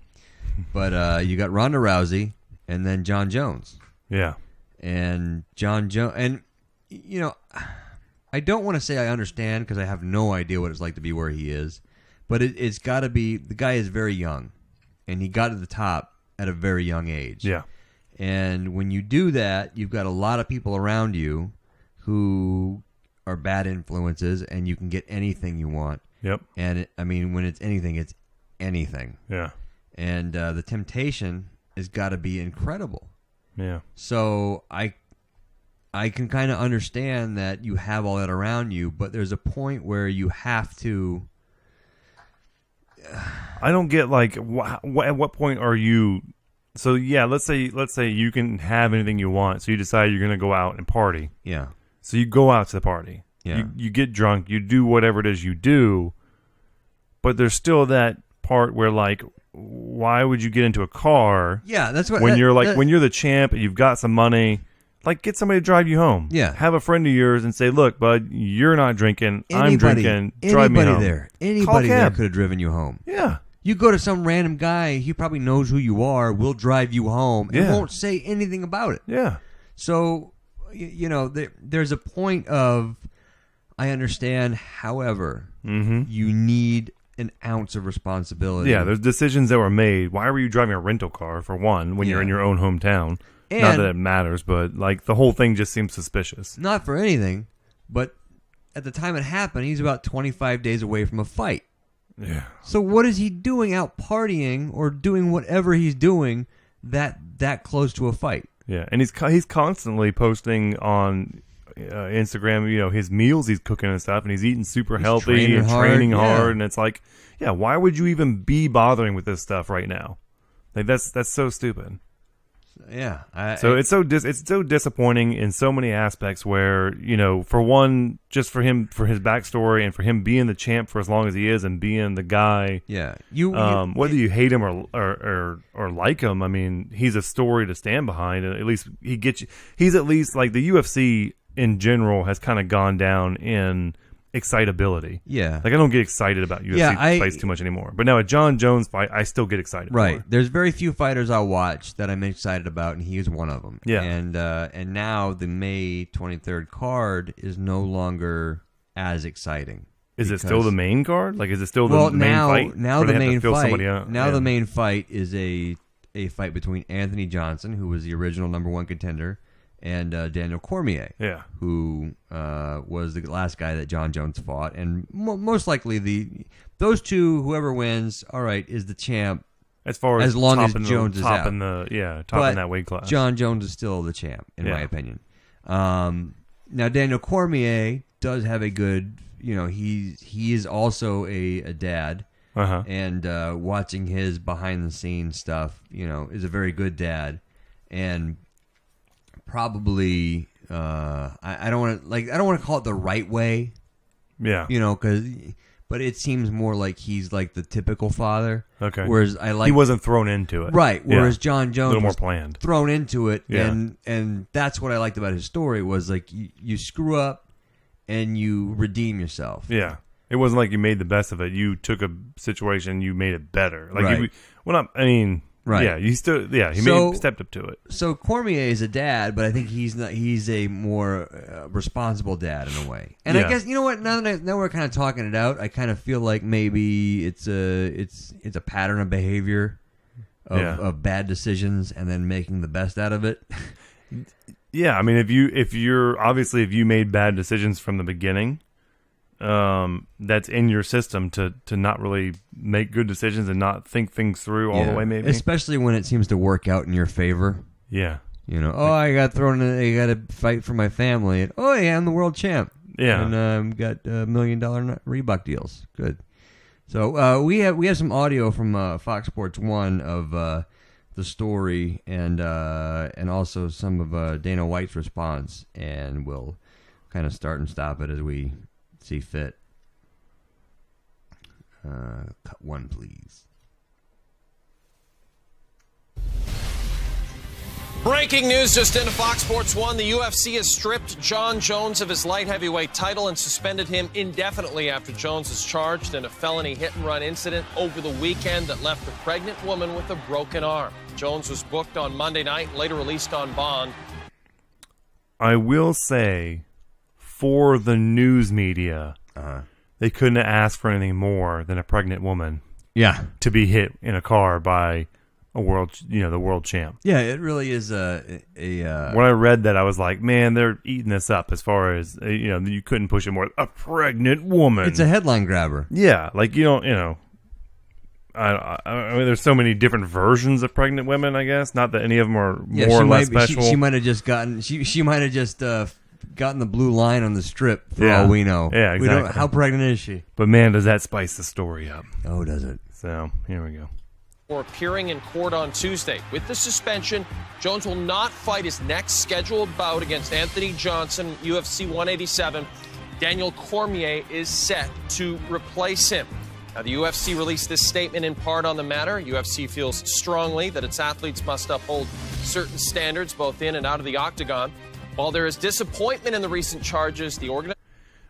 But you got Ronda Rousey, and then John Jones. yeah, And John Jones, and I don't want to say I understand because I have no idea what it's like to be where he is. But it's got to be, the guy is very young, and he got to the top at a very young age. yeah, And when you do that, you've got a lot of people around you who are bad influences, and you can get anything you want. yep, And when it's anything. yeah, And the temptation has got to be incredible. yeah, So I can kind of understand that you have all that around you, but there's a point where you have to. I don't get like at what point are you? So yeah, let's say you can have anything you want. So you decide you're going to go out and party. Yeah. So you go out to the party. Yeah. You get drunk. You do whatever it is you do. But there's still that part where like, why would you get into a car Yeah, that's what when you're the champ and you've got some money? Like, get somebody to drive you home. Yeah. Have a friend of yours and say, look, bud, you're not drinking. I'm drinking. Drive me home. Anybody there cab. could have driven you home. Yeah. You go to some random guy, he probably knows who you are, will drive you home, and Yeah. won't say anything about it. Yeah. So, there's a point of, I understand, however, you need an ounce of responsibility. Yeah, there's decisions that were made. Why were you driving a rental car, for one, when you're Yeah. in your own hometown? Not And- that it matters, but like the whole thing just seems suspicious. Not for anything, but at the time it happened, he's about 25 days away from a fight. Yeah. So what is he doing out partying or doing whatever he's doing that close to a fight? Yeah, and he's constantly posting on Instagram, his meals he's cooking and stuff, and he's eating super healthy training and hard, training yeah. hard, and it's like, yeah, why would you even be bothering with this stuff right now? Like that's so stupid. Yeah. It's so disappointing in so many aspects. Where for one, just for his backstory and for him being the champ for as long as he is and being the guy. Yeah. Whether you hate him or like him, I mean, he's a story to stand behind. And at least he gets you. He's at least like the UFC in general has kind of gone down in excitability. Yeah. Like I don't get excited about UFC fights too much anymore. But now a John Jones fight, I still get excited. Right. For. There's very few fighters I'll watch that I'm excited about, and he is one of them. Yeah. And now the May 23rd card is no longer as exciting. Is it still the main card? Like, is it still the main now, fight? Now Or the they have to main fill fight. somebody out? Now Yeah. the main fight is a fight between Anthony Johnson, who was the original #1 contender, and Daniel Cormier, Yeah. who was the last guy that John Jones fought, and most likely those two, whoever wins, all right, is the champ. As far as long as topping Jones is out. Topping that weight class. John Jones is still the champ, in my Yeah. opinion. Now Daniel Cormier does have a good, he is also a dad. Uh-huh. And watching his behind the scenes stuff, is a very good dad. And probably I don't want to I don't want to call it the right way, Yeah. but it seems more like he's like the typical father. Okay. Whereas he wasn't thrown into it. right. Whereas Yeah. John A Jones little more was planned. thrown into it, Yeah. and that's what I liked about his story was like you screw up and you redeem yourself. Yeah. It wasn't like you made the best of it. You took a situation, you made it better. Like, Right. Right. Yeah, he So- stepped up to it. So Cormier is a dad, but I think he's a more responsible dad in a way. And I Yeah. guess you know what? Now we're kind of talking it out, I kind of feel like maybe it's a pattern of behavior of bad decisions and then making the best out of it. Yeah, I mean, if you made bad decisions from the beginning, that's in your system to not really make good decisions and not think things through all the way, maybe. Especially when it seems to work out in your favor. Yeah. I got thrown in. I got to fight for my family. And, I'm the world champ. Yeah. And got $1 million Reebok deals. Good. So we have some audio from Fox Sports 1 of the story and also some of Dana White's response, and we'll kind of start and stop it as we see fit. Cut one, please. Breaking news just into Fox Sports 1. The UFC has stripped John Jones of his light heavyweight title and suspended him indefinitely after Jones is charged in a felony hit-and-run incident over the weekend that left a pregnant woman with a broken arm. Jones was booked on Monday night and later released on bond. I will say, for the news media, they couldn't have asked for anything more than a pregnant woman Yeah. to be hit in a car by the world champ. Yeah, it really is a When I read that, I was like, man, they're eating this up as far as, you couldn't push it more. A pregnant woman. it's a headline grabber. Yeah, like, I mean, there's so many different versions of pregnant women, I guess. Not that any of them are more or less special. She might have just gotten. She might have just gotten the blue line on the strip. For all we know. Yeah, We don't, exactly. how pregnant is she? But man, does that spice the story up. Oh, does it? So, here we go. For appearing in court on Tuesday. With the suspension, Jones will not fight his next scheduled bout against Anthony Johnson, UFC 187. Daniel Cormier is set to replace him. Now, the UFC released this statement in part on the matter. UFC feels strongly that its athletes must uphold certain standards both in and out of the octagon. While there is disappointment in the recent charges, the organization...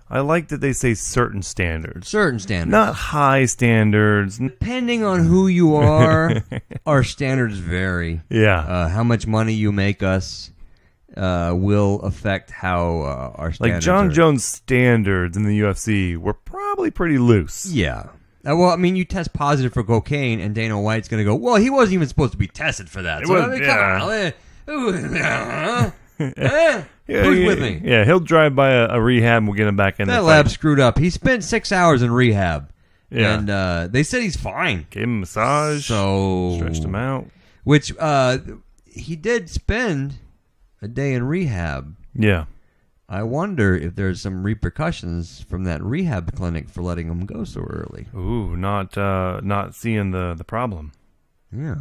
I like that they say certain standards. Certain standards. Not high standards. Depending on who you are, our standards vary. Yeah. How much money you make us will affect how our standards Like John are. Jones' standards in the UFC were probably pretty loose. Yeah. Well, I mean, you test positive for cocaine, and Dana White's going to go, well, he wasn't even supposed to be tested for that. It So, was- I mean, yeah. come on. Yeah, Who's with me? Yeah, he'll drive by a rehab and we'll get him back in That the lab fight. screwed up. He spent 6 hours in rehab. Yeah. And they said he's fine. Gave him a massage. So Stretched him out. Which he did spend a day in rehab. Yeah. I wonder if there's some repercussions from that rehab clinic for letting him go so early. Ooh, not seeing the problem. Yeah.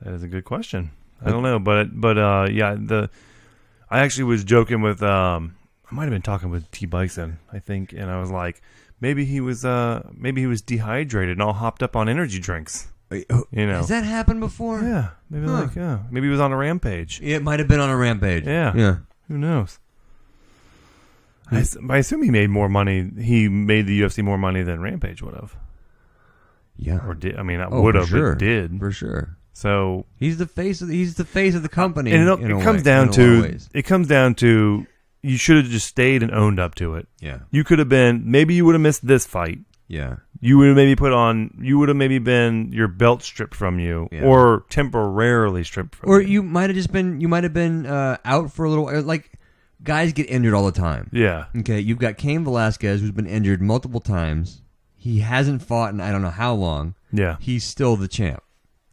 That is a good question. I don't know, but I actually was joking with I might have been talking with T Bison, I think, and I was like, maybe he was dehydrated and all hopped up on energy drinks. Has that happened before? Yeah, maybe maybe he was on a rampage. It might have been on a rampage. Yeah. Yeah. Who knows? I assume he made more money. He made the UFC more money than Rampage would have, Yeah. or did. I mean, not Oh, would for have, sure. but did. For sure. So He's the face of the company. and in a it comes way, down in a lot of to ways. you should have just stayed and owned up to it. Yeah. You could have been, maybe you would have missed this fight. Yeah. You would have maybe been your belt stripped from you, Yeah. or temporarily stripped from Or you. you might have been out for a little. Like guys get injured all the time. Yeah. Okay, you've got Cain Velasquez who's been injured multiple times. He hasn't fought in I don't know how long. Yeah. He's still the champ.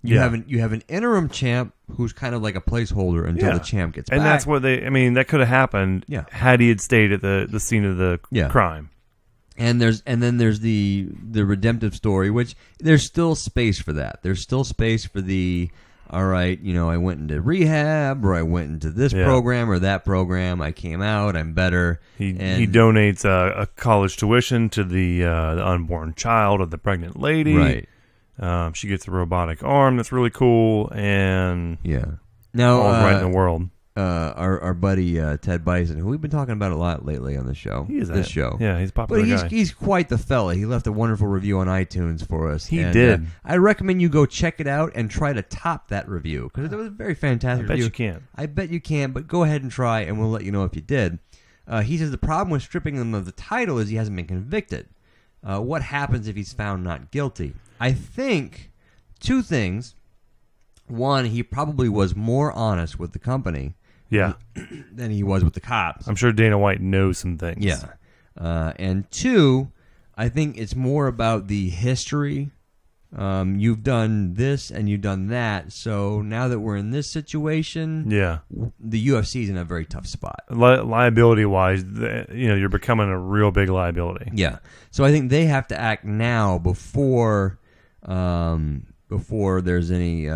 You have an interim champ who's kind of like a placeholder until the champ gets back. And that's what that could have happened had he had stayed at the scene of the crime. And then there's the redemptive story, which there's still space for that. There's still space for the all right, I went into rehab, or I went into this program or that program. I came out. I'm better. He donates a college tuition to the unborn child of the pregnant lady. Right. She gets a robotic arm that's really cool, and now all right in the world. Our buddy Ted Bison, who we've been talking about a lot lately on the show. He is this show. Yeah, he's a popular guy. But he's quite the fella. He left a wonderful review on iTunes for us. He did. I recommend you go check it out and try to top that review, because it was a very fantastic review. I bet you can. I bet you can, but go ahead and try, and we'll let you know if you did. He says the problem with stripping him of the title is he hasn't been convicted. What happens if he's found not guilty? I think two things. One, he probably was more honest with the company than he was with the cops. I'm sure Dana White knows some things. Yeah. And two, I think it's more about the history. You've done this and you've done that. So now that we're in this situation, the UFC's in a very tough spot. Liability-wise, you're becoming a real big liability. Yeah. So I think they have to act now before there's any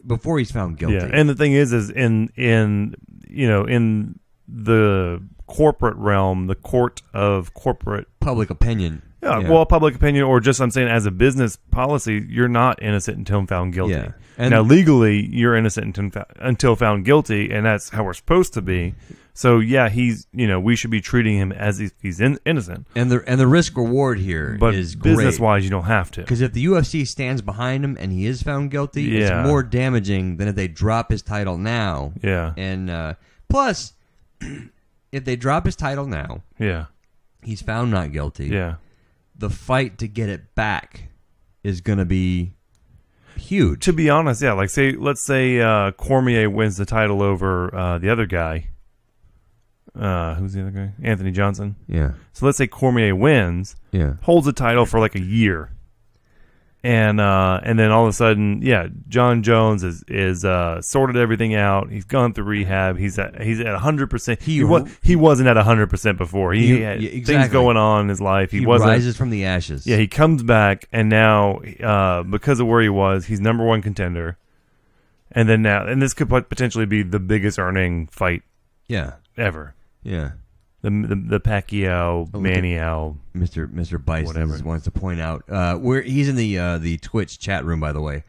before he's found guilty. Yeah, and the thing is in the corporate realm, the court of corporate public opinion. Yeah, well, public opinion, or just I'm saying as a business policy, you're not innocent until found guilty. Yeah. And now, legally, you're innocent until found guilty, and that's how we're supposed to be. So, we should be treating him as if he's innocent. And the risk reward here is great. Business wise, you don't have to. Because if the UFC stands behind him and he is found guilty, it's more damaging than if they drop his title now. Yeah. And plus, if they drop his title now, he's found not guilty. Yeah. The fight to get it back is going to be huge. To be honest, let's say Cormier wins the title over the other guy. Who's the other guy? Anthony Johnson. Yeah. So let's say Cormier wins. Yeah. Holds the title for like a year, and then all of a sudden, John Jones is sorted everything out. He's gone through rehab. He's at 100%. He wasn't at 100% before. He had things going on in his life. He rises from the ashes. Yeah. He comes back, and now because of where he was, he's number one contender. And then and this could potentially be the biggest earning fight. Yeah. Ever. Yeah. The Pacquiao, Mannial, Mr. Bison wants to point out he's in the Twitch chat room, by the way.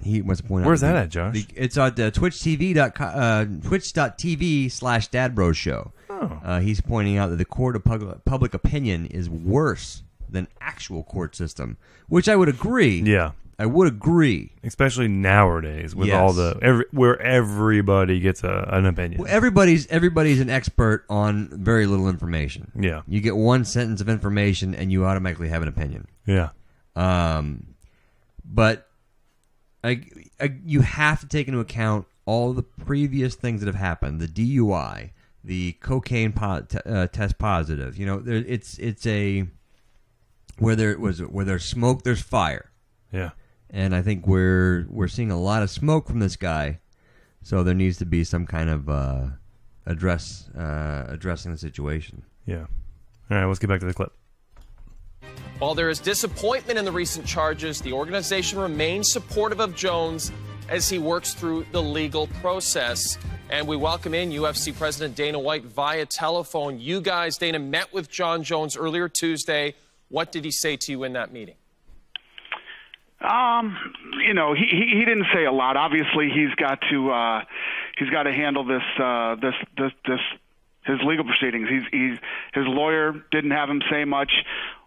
He wants to point out. Where's that at, Josh? It's at twitch.tv/dadbros show. Oh. He's pointing out that the court of public opinion is worse than actual court system, which I would agree. Yeah. I would agree, especially nowadays with all where everybody gets an opinion. Well, everybody's an expert on very little information. Yeah, you get one sentence of information and you automatically have an opinion. Yeah, but you have to take into account all the previous things that have happened: the DUI, the cocaine test positive. It's a where there's smoke, there's fire. Yeah. And I think we're seeing a lot of smoke from this guy, so there needs to be some kind of addressing the situation. Yeah. All right, let's get back to the clip. While there is disappointment in the recent charges, the organization remains supportive of Jones as he works through the legal process. And we welcome in UFC President Dana White via telephone. You guys, Dana, met with John Jones earlier Tuesday. What did he say to you in that meeting? He didn't say a lot. Obviously, he's got to handle this his legal proceedings. His lawyer didn't have him say much.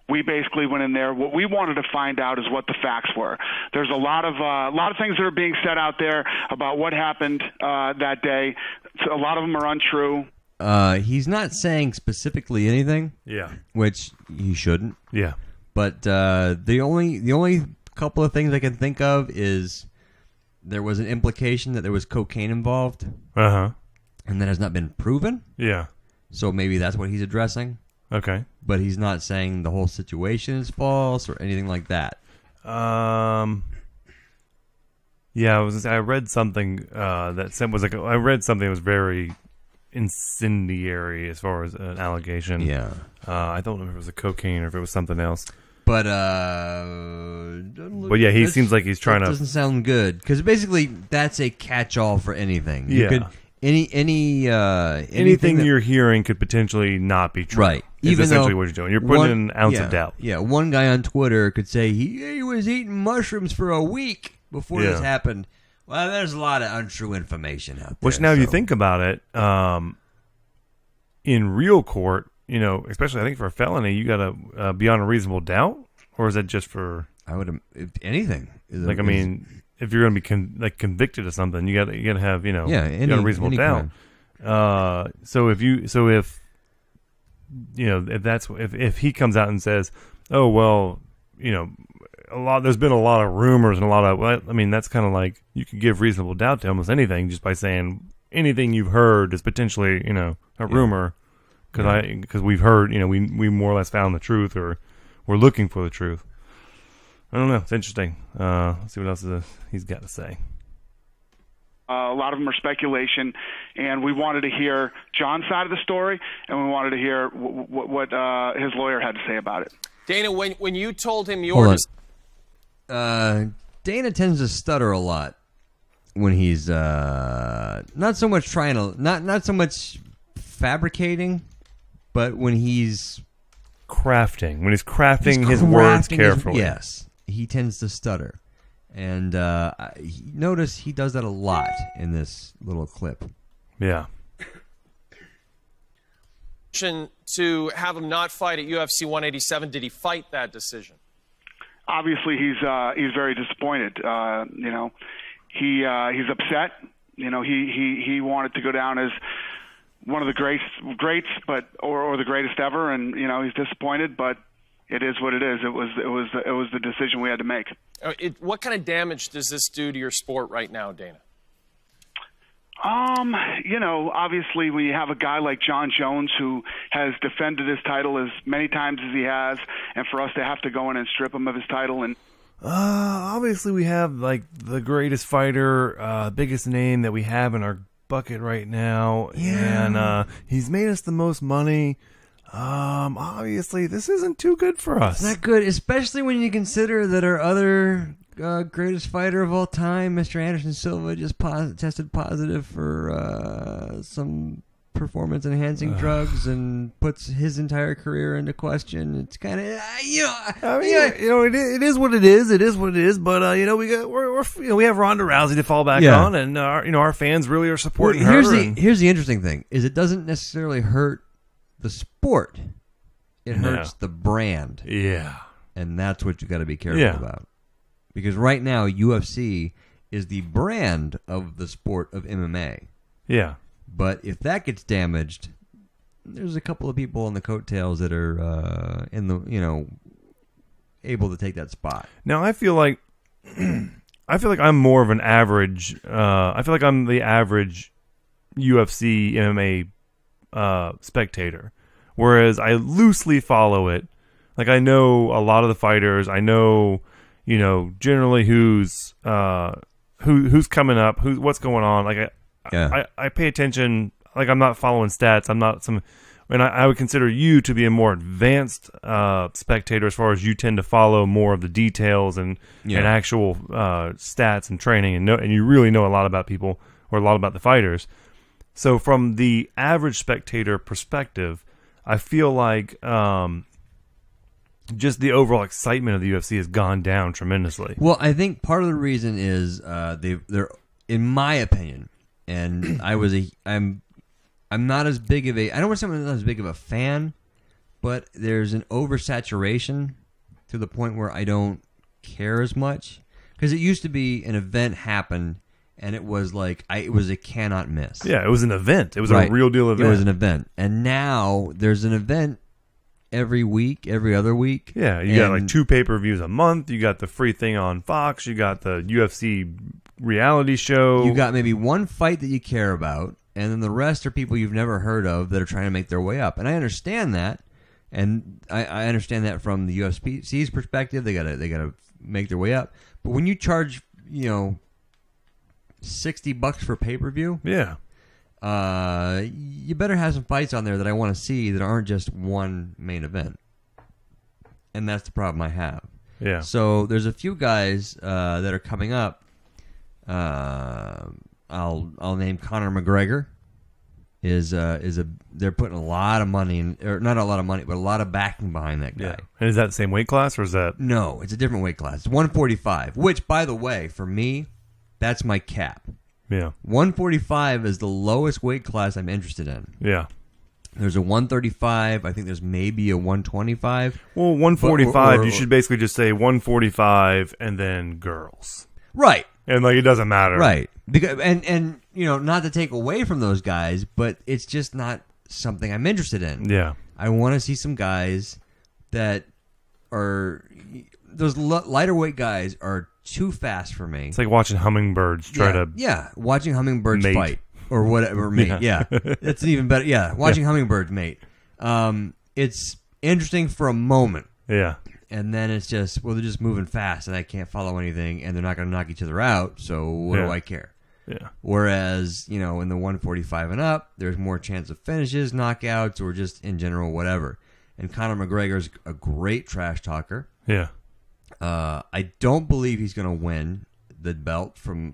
We basically went in there. What we wanted to find out is what the facts were. There's a lot of things that are being said out there about what happened that day. A lot of them are untrue. He's not saying specifically anything. Yeah, which he shouldn't. Yeah, but the only couple of things I can think of is there was an implication that there was cocaine involved. And that has not been proven. Yeah. So maybe that's what he's addressing. Okay. But he's not saying the whole situation is false or anything like that. Yeah, I read something I read something that was very incendiary as far as an allegation. Yeah. I don't know if it was a cocaine or if it was something else. But yeah, he seems like he's trying to. Doesn't sound good because basically that's a catch-all for anything. You Yeah. could, anything that, you're hearing could potentially not be true. right. Is Even essentially though what you're doing. You're putting in an ounce yeah, of doubt. Yeah, one guy on Twitter could say he was eating mushrooms for a week before this Yeah. happened. Well, there's a lot of untrue information out there. Which now, if you so- think about it, in real court, especially I think for a felony, you got to beyond a reasonable doubt, or is that just for I would if anything. like? I mean, if you're going to be convicted of something, you got to have you got a reasonable any doubt. crime. So if he comes out and says, oh well, there's been a lot of rumors and a lot of, well, I mean, that's kind of like you could give reasonable doubt to almost anything just by saying anything you've heard is potentially a rumor because we've heard we more or less found the truth or we're looking for the truth. I don't know. It's interesting. Let's see what else he's got to say. A lot of them are speculation, and we wanted to hear John's side of the story, and we wanted to hear what his lawyer had to say about it. Dana, when you told him Hold yours, on. Dana tends to stutter a lot when he's not so much trying to not so much fabricating, but when he's Crafting. When he's crafting his crafting words carefully. yes, he tends to stutter. And notice he does that a lot in this little clip. Yeah. to have him not fight at UFC 187, did he fight that decision? Obviously, he's very disappointed. He's upset. He wanted to go down as one of the greats, but or the greatest ever, and he's disappointed. But it is what it is. It was the decision we had to make. What kind of damage does this do to your sport right now, Dana? Obviously we have a guy like John Jones who has defended his title as many times as he has, and for us to have to go in and strip him of his title and obviously we have like the greatest fighter, biggest name that we have in our bucket right now. Yeah. And he's made us the most money. Obviously this isn't too good for us. It's not good, especially when you consider that our other greatest fighter of all time, Mr. Anderson Silva, just tested positive for some performance-enhancing drugs and puts his entire career into question. It's kind of, it is what it is. It is what it is. But we have Ronda Rousey to fall back on, and our fans really are supporting her. Here's the interesting thing: is it doesn't necessarily hurt the sport; it hurts the brand. Yeah, and that's what you got to be careful about. Because right now, UFC is the brand of the sport of MMA. Yeah. But if that gets damaged, there's a couple of people on the coattails that are able to take that spot. Now I feel like I'm more of an average. I feel like I'm the average UFC MMA spectator, whereas I loosely follow it. Like I know a lot of the fighters. I know. Generally who's coming up, what's going on. Like I pay attention. Like I'm not following stats. I'm not and I would consider you to be a more advanced spectator as far as you tend to follow more of the details and actual stats and training and you really know a lot about people or a lot about the fighters. So from the average spectator perspective, I feel like just the overall excitement of the UFC has gone down tremendously. Well, I think part of the reason is they're, in my opinion, and I'm not as big of a, I don't want to say I'm not as big of a fan, but there's an oversaturation to the point where I don't care as much. Because it used to be an event happened, and it was like, it was a cannot miss. Yeah, it was an event. It was a real deal event. It was an event. And now there's an event every week, every other week. Yeah, you got like 2 pay-per-views a month. You got the free thing on Fox. You got the UFC reality show. You got maybe one fight that you care about, and then the rest are people you've never heard of that are trying to make their way up. And I understand that, and I understand that from the UFC's perspective. They gotta make their way up. But when you charge $60 for pay-per-view, yeah. You better have some fights on there that I want to see that aren't just one main event. and that's the problem I have. Yeah. So there's a few guys that are coming up. I'll name Conor McGregor. They're putting a lot of money in, or not a lot of money, but a lot of backing behind that guy. Yeah. And is that the same weight class, or is that? No, it's a different weight class. It's 145, which, by the way, for me, that's my cap. Yeah. 145 is the lowest weight class I'm interested in. Yeah. There's a 135. I think there's maybe a 125. Well, 145, Or- you should basically just say 145 and then girls. Right. And, like, it doesn't matter. Right. Because and you know, not to take away from those guys, but it's just not something I'm interested in. Yeah. I want to see some guys that are those lighter weight guys are too fast for me. It's like watching hummingbirds try to. Yeah, watching hummingbirds mate. fight or whatever mate. Yeah. That's even better. Yeah, watching hummingbirds mate. It's interesting for a moment. Yeah. And then it's just, well, they're just moving fast, and I can't follow anything, and they're not going to knock each other out, so what do I care? Yeah. Whereas, you know, in the 145 and up, there's more chance of finishes, knockouts, or just in general, whatever. And Conor McGregor's a great trash talker. Yeah. I don't believe he's going to win the belt from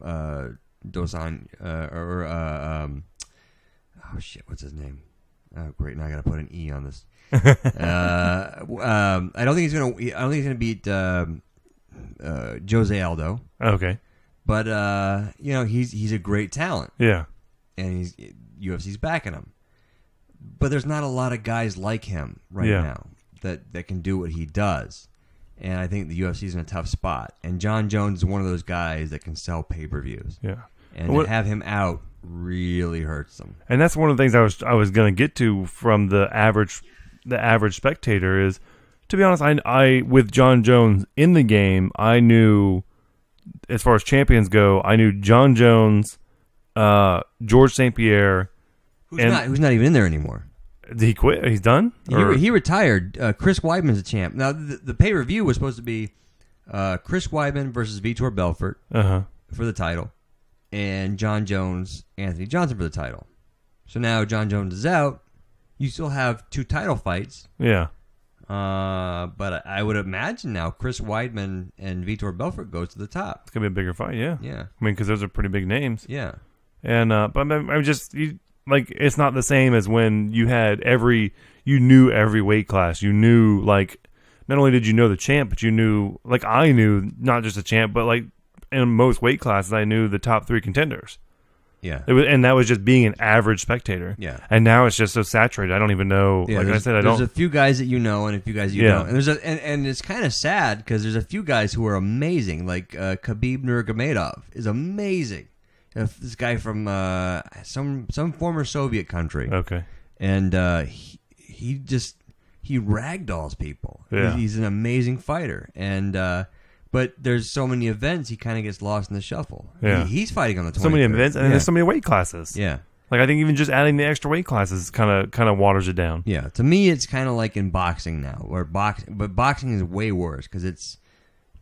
Dosan, oh shit, what's his name? Oh, great, now I got to put an E on this. I don't think he's gonna beat Jose Aldo, Okay. but you know, he's a great talent, Yeah. and UFC's backing him. But there's not a lot of guys like him right Yeah. now that can do what he does, and I think the UFC's in a tough spot. And John Jones is one of those guys that can sell pay-per-views, Yeah. and What- to have him out really hurts them. And that's one of the things I was going to get to from the average spectator is, to be honest, I with John Jones in the game, I knew, as far as champions go, I knew John Jones, George St. Pierre. Who's not even in there anymore. Did he quit? He's done? He retired. Chris Weidman's a champ. Now, the pay-per-view was supposed to be Chris Weidman versus Vitor Belfort for the title, and John Jones, Anthony Johnson for the title. So now John Jones is out. You still have two title fights. Yeah. But I would imagine now Chris Weidman and Vitor Belfort goes to the top. It's going to be a bigger fight, yeah. Yeah. I mean, because those are pretty big names. Yeah. And but I'm just like, it's not the same as when you had you knew every weight class. You knew, like, not only did you know the champ, but you knew, like, I knew not just the champ, but like in most weight classes, I knew the top 3 contenders. Yeah. And that was just being an average spectator. Yeah. And now it's just so saturated. I don't even know. Yeah, like I said, I there's don't. a few guys that you know and a few guys you Yeah. don't. And it's kind of sad because there's a few guys who are amazing. Like Khabib Nurmagomedov is amazing. This guy from some former Soviet country. Okay. And he ragdolls people. Yeah. He's an amazing fighter. And but there's so many events, he kind of gets lost in the shuffle. Yeah. He's fighting on the 23rd. So many events, and there's so many weight classes. Yeah. Like, I think even just adding the extra weight classes kind of waters it down. Yeah, to me, it's kind of like in boxing now, but boxing is way worse because it's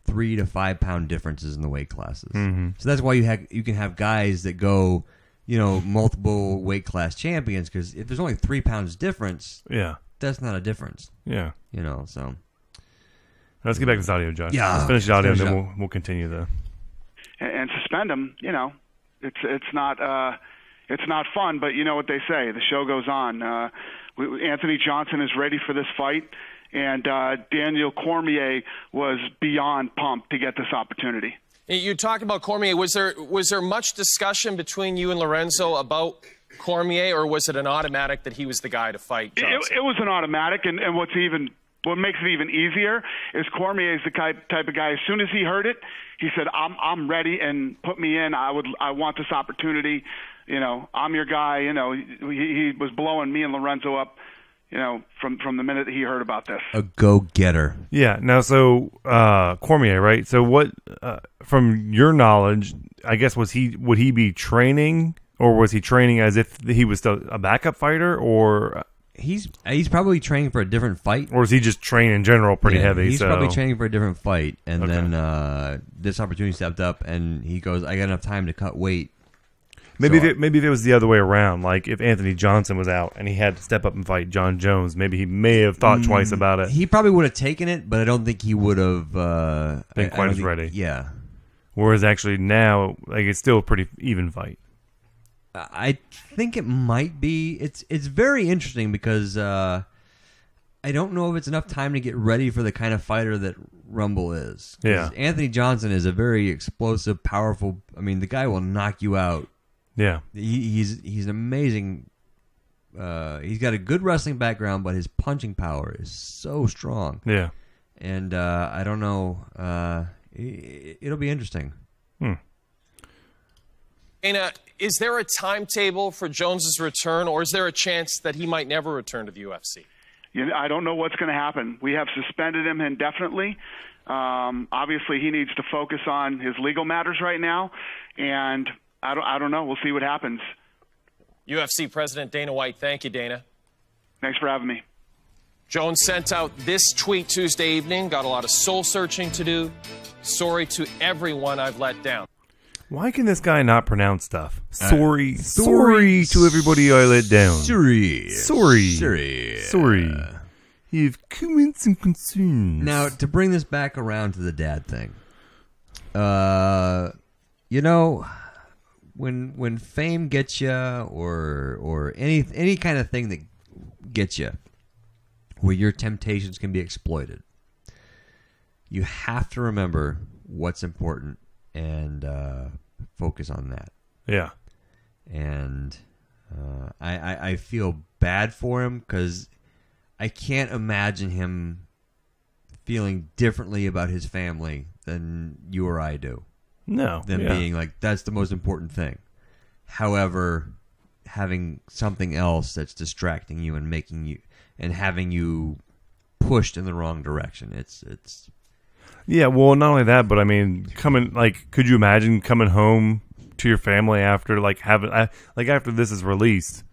3 to 5 pound differences in the weight classes. Mm-hmm. So that's why you can have guys that go, you know, multiple weight class champions, because if there's only 3 pounds difference, Yeah. that's not a difference, Yeah. you know. So Let's get back to this audio, Josh. Yeah. Let's finish the audio, and Finish then we'll continue the. And suspend him. You know, it's not fun, but you know what they say. The show goes on. Anthony Johnson is ready for this fight, and Daniel Cormier was beyond pumped to get this opportunity. You talk about Cormier. Was there much discussion between you and Lorenzo about Cormier, or was it an automatic that he was the guy to fight Johnson? It was an automatic, and what makes it even easier is Cormier is the type of guy. As soon as he heard it, he said, "I'm ready, and put me in. I want this opportunity. You know, I'm your guy." You know, he was blowing me and Lorenzo up. You know, from the minute that he heard about this. a go-getter. Yeah. Now, so Cormier, right? So, what, from your knowledge, I guess would he be training, or was he training as if he was still a backup fighter, or He's probably training for a different fight. is he just training in general pretty heavy? He's so probably training for a different fight, and Okay. then this opportunity stepped up, and he goes, "I got enough time to cut weight." Maybe So, if it was the other way around, like if Anthony Johnson was out and he had to step up and fight John Jones, maybe he may have thought twice about it. he probably would have taken it, but I don't think he would have Been quite as ready. Yeah. Whereas actually now, like it's still a pretty even fight. I think it might be. It's very interesting because I don't know if it's enough time to get ready for the kind of fighter that Rumble is. 'Cause Yeah. Anthony Johnson is a very explosive, powerful. I mean, the guy will knock you out. Yeah. He's an amazing. He's got a good wrestling background, but his punching power is so strong. Yeah. And I don't know. It'll be interesting. Dana, is there a timetable for Jones's return, or is there a chance that he might never return to the UFC? I don't know what's going to happen. We have suspended him indefinitely. Obviously, he needs to focus on his legal matters right now, and I don't know. We'll see what happens. UFC President Dana White, thank you, Dana. Thanks for having me. Jones sent out this tweet Tuesday evening, got a lot of soul searching to do. Sorry to everyone I've let down. Why can this guy not pronounce stuff? Sorry to everybody I let down. Sorry. You have comments and concerns. Now, to bring this back around to the dad thing, when fame gets you, or any kind of thing that gets you, where your temptations can be exploited, you have to remember what's important and focus on that. Yeah. And I feel bad for him because I can't imagine him feeling differently about his family than you or I do. No. Than being like, that's the most important thing. However, having something else that's distracting you and making you and having you pushed in the wrong direction. It's Yeah, well, not only that, but I mean, could you imagine coming home to your family after after this is released?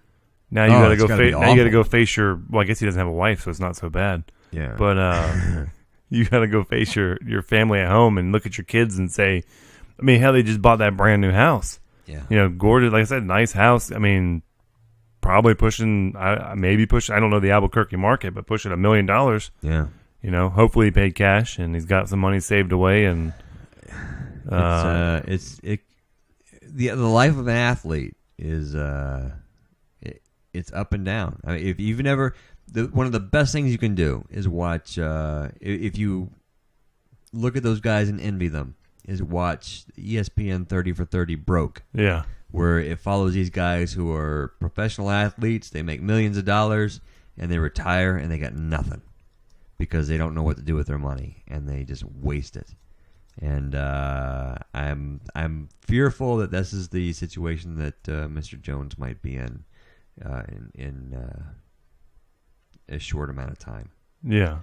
Now you gotta go. Now you gotta go face your. Well, I guess he doesn't have a wife, so it's not so bad. Yeah. But you gotta go face your family at home and look at your kids and say, I mean, hell, they just bought that brand new house. Yeah. Gorgeous. Like I said, nice house. I mean, probably pushing. Maybe pushing. I don't know the Albuquerque market, but pushing $1 million. Yeah. Hopefully he paid cash and he's got some money saved away. And the life of an athlete is it's up and down. I mean, if you've never, one of the best things you can do is watch. If you look at those guys and envy them, is watch ESPN 30 for 30 Broke. Yeah. Where it follows these guys who are professional athletes. They make millions of dollars and they retire and they got nothing because they don't know what to do with their money and they just waste it. And I'm fearful that this is the situation that Mr. Jones might be in a short amount of time. Yeah,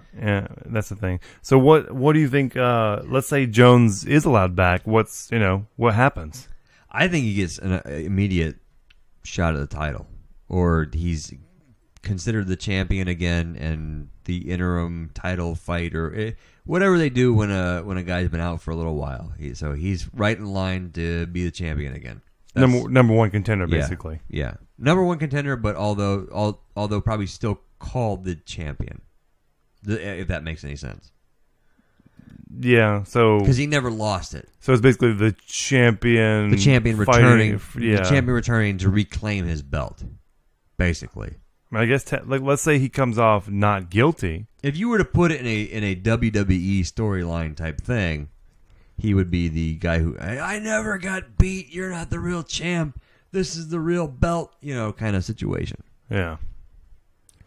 that's the thing. So what do you think? Let's say Jones is allowed back. What happens? I think he gets an immediate shot at the title, or he's considered the champion again, and the interim title fight, or whatever they do when a guy's been out for a little while. So he's right in line to be the champion again. Number one contender, basically. Yeah, number one contender, but although probably still called the champion, if that makes any sense. Yeah, so because he never lost it. So it's basically the champion. The champion fighting, returning. The champion returning to reclaim his belt, basically. I guess, let's say he comes off not guilty. If you were to put it in a WWE storyline type thing, he would be the guy who, I never got beat. You're not the real champ. This is the real belt, kind of situation. Yeah.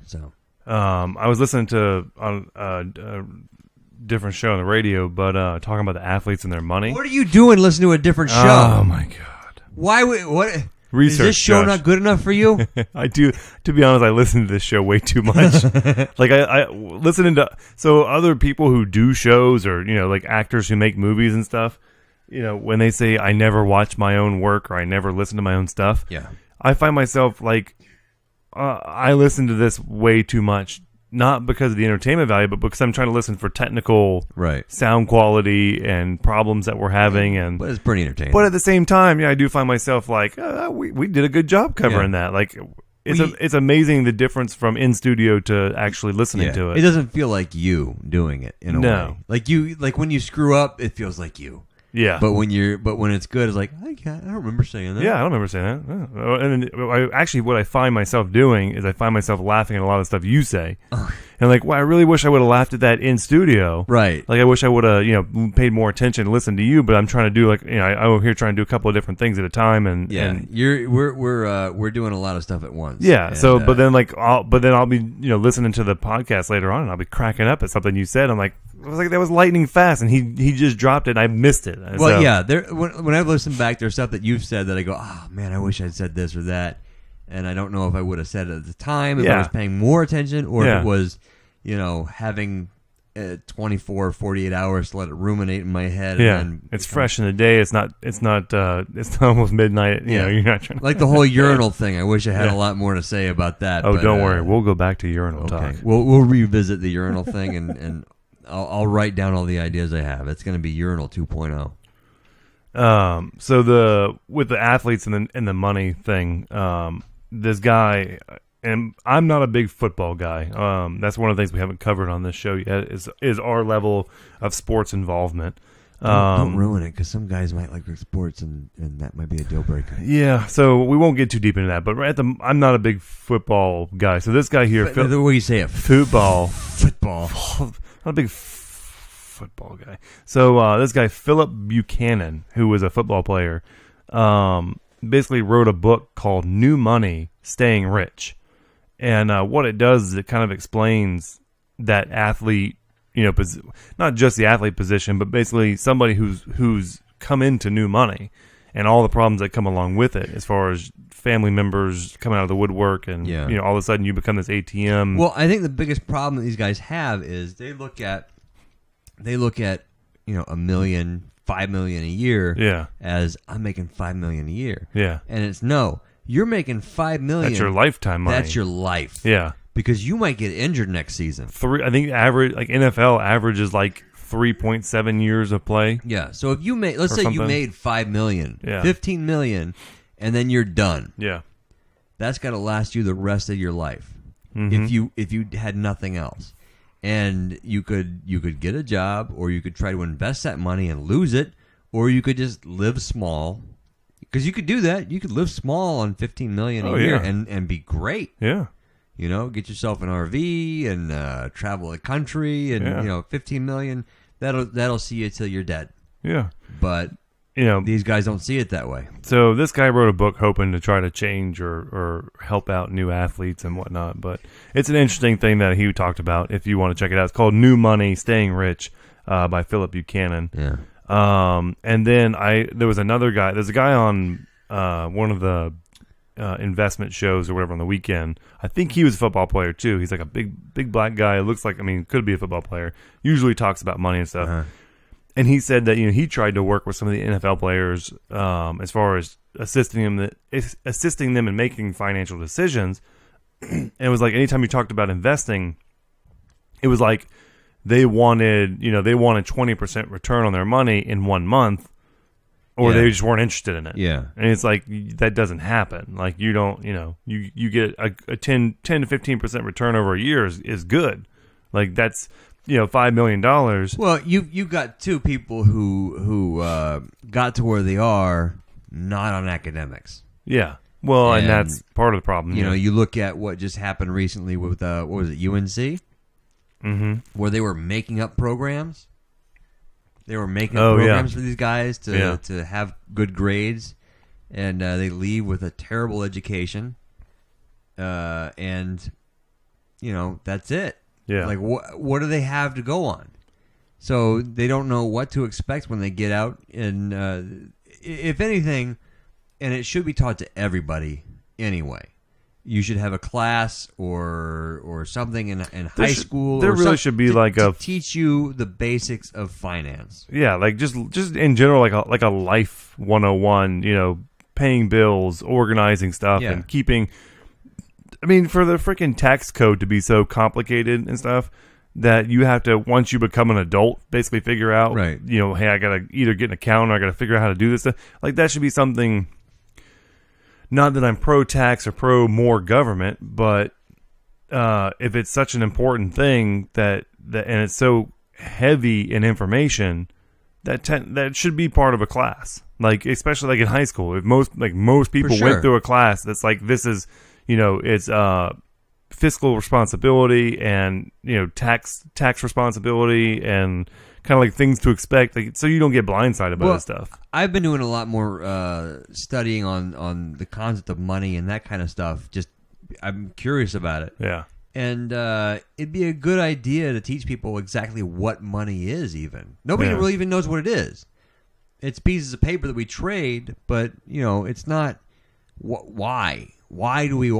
So, I was listening to on a different show on the radio, but talking about the athletes and their money. What are you doing? Listening to a different show? Oh my god! Why? What? Research, is this show Josh. not good enough for you? I do. To be honest, I listen to this show way too much. Like I listening to other people who do shows, or like actors who make movies and stuff. When they say I never watch my own work or I never listen to my own stuff. Yeah. I find myself like I listen to this way too much not because of the entertainment value, but because I'm trying to listen for technical Right. sound quality and problems that we're having. And But it's pretty entertaining. but at the same time, yeah, I do find myself like, we did a good job covering that. Like, it's amazing the difference from in studio to actually listening to it. It doesn't feel like you doing it in a No. way. Like when you screw up, it feels like you. Yeah. But when it's good, it's like I don't remember saying that. Yeah, I don't remember saying that. Yeah. And then what I find myself doing is I find myself laughing at a lot of stuff you say. And like, well, I really wish I would have laughed at that in studio. Right. Like, I wish I would have, paid more attention and listened to you, but I'm trying to do I'm here trying to do a couple of different things at a time. And Yeah. and, We're doing a lot of stuff at once. yeah. And, So, but then I'll be, listening to the podcast later on and I'll be cracking up at something you said. I'm like, I was like, that was lightning fast. And he just dropped it and I missed it. Well, So- yeah. When I've listened back, there's stuff that you've said that I go, oh man, I wish I'd said this or that, and I don't know if I would have said it at the time if I Yeah. was paying more attention or Yeah. if it was, having 24, 48 hours to let it ruminate in my head. Yeah. And then It's fresh in the day. It's not almost midnight. Yeah. You're not trying to. like the whole urinal thing. I wish I had a lot more to say about that. Oh, but, don't worry. We'll go back to urinal okay. talk. We'll revisit the urinal thing and I'll write down all the ideas I have. It's going to be urinal 2.0. So with the athletes and the money thing, this guy, and I'm not a big football guy. That's one of the things we haven't covered on this show yet is our level of sports involvement. Don't ruin it because some guys might like sports and that might be a deal breaker. Yeah, so we won't get too deep into that. But I'm not a big football guy. So this guy here, The way you say it, football. Not a big football guy. So this guy, Philip Buchanan, who was a football player, basically wrote a book called New Money, Staying Rich. And what it does is it kind of explains that athlete, not just the athlete position, but basically somebody who's come into new money and all the problems that come along with it as far as family members coming out of the woodwork and, all of a sudden you become this ATM. Well, I think the biggest problem that these guys have is they look at $1 million, $5 million a year as I'm making $5 million a year. Yeah. And it's no, you're making $5 million. That's your lifetime money. That's your life. Yeah. Because you might get injured next season. I think NFL averages like 3.7 years of play. Yeah. So if you let's say you made $5 million, $15 million, and then you're done. Yeah. That's got to last you the rest of your life. Mm-hmm. If you had nothing else. And you could get a job, or you could try to invest that money and lose it, or you could just live small. Because you could do that. You could live small on $15 million a year and be great. Yeah. Get yourself an RV and travel the country, and $15 million that'll see you till you're dead. Yeah. But these guys don't see it that way. So this guy wrote a book hoping to try to change or help out new athletes and whatnot. But it's an interesting thing that he talked about. If you want to check it out, it's called New Money, Staying Rich by Philip Buchanan. Yeah. And then there was another guy. There's a guy on one of the investment shows or whatever on the weekend. I think he was a football player too. He's like a big black guy. It looks like, could be a football player. Usually talks about money and stuff. Uh-huh. And he said that he tried to work with some of the NFL players as far as assisting them in making financial decisions. And it was like anytime you talked about investing, it was like they wanted 20% return on their money in 1 month, or they just weren't interested in it. Yeah. And it's like that doesn't happen. Like you don't, you get a 10 to 15% return over a year is good. Like that's $5 million. Well, you've got two people who got to where they are not on academics. Yeah. Well, and that's part of the problem. You look at what just happened recently with what was it, UNC? Mm-hmm. Where they were making up programs. They were making up programs for these guys to have good grades, and they leave with a terrible education. And that's it. Yeah. Like, what do they have to go on? So they don't know what to expect when they get out. And if anything, and it should be taught to everybody anyway, you should have a class or something in high school. There really should be to teach you the basics of finance. Yeah, like just in general, like a life 101. Paying bills, organizing stuff, and keeping I mean, for the freaking tax code to be so complicated and stuff that you have to, once you become an adult, basically figure out, Right. Hey, I got to either get an account or I got to figure out how to do this stuff. Like, that should be something, not that I'm pro-tax or pro-more government, but if it's such an important thing that and it's so heavy in information, that should be part of a class. Like, especially like in high school, if most people sure. went through a class that's like, this is, it's fiscal responsibility and tax responsibility and kind of like things to expect, like, so you don't get blindsided by this stuff. I've been doing a lot more studying on the concept of money and that kind of stuff. Just I'm curious about it. Yeah. And it'd be a good idea to teach people exactly what money is. Even nobody Yeah. really even knows what it is. It's pieces of paper that we trade, but it's not. Why? Why do you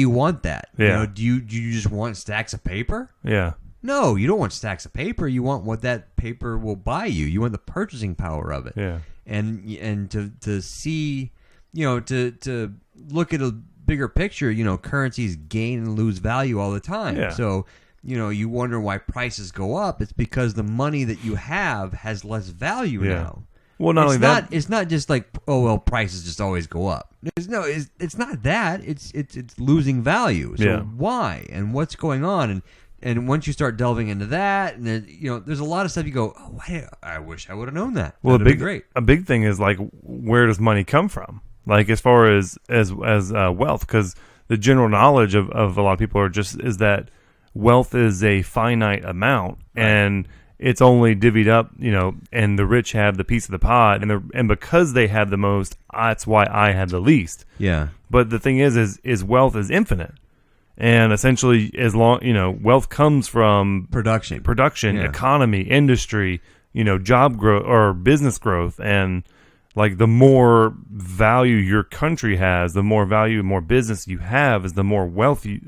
want that? Yeah. Do you just want stacks of paper? Yeah. No, you don't want stacks of paper. You want what that paper will buy you. You want the purchasing power of it. Yeah. And to see, to look at a bigger picture, currencies gain and lose value all the time. Yeah. So, you wonder why prices go up. It's because the money that you have has less value Yeah. now. Well, not only that, It's not just like, oh well, prices just always go up. It's not that. It's losing value. So Yeah. why and what's going on? And once you start delving into that, and then, there's a lot of stuff you go, oh, I wish I would have known that. well, That'd have been great. a big thing is like, where does money come from? Like, as far as wealth, because the general knowledge of a lot of people is that wealth is a finite amount, and it's only divvied up, and the rich have the piece of the pie, and because they have the most, that's why I have the least. Yeah. But the thing is wealth is infinite, and essentially, as long wealth comes from Production, Yeah. economy, industry, job growth or business growth, and like the more value your country has, the more value, more business you have, is the more wealth you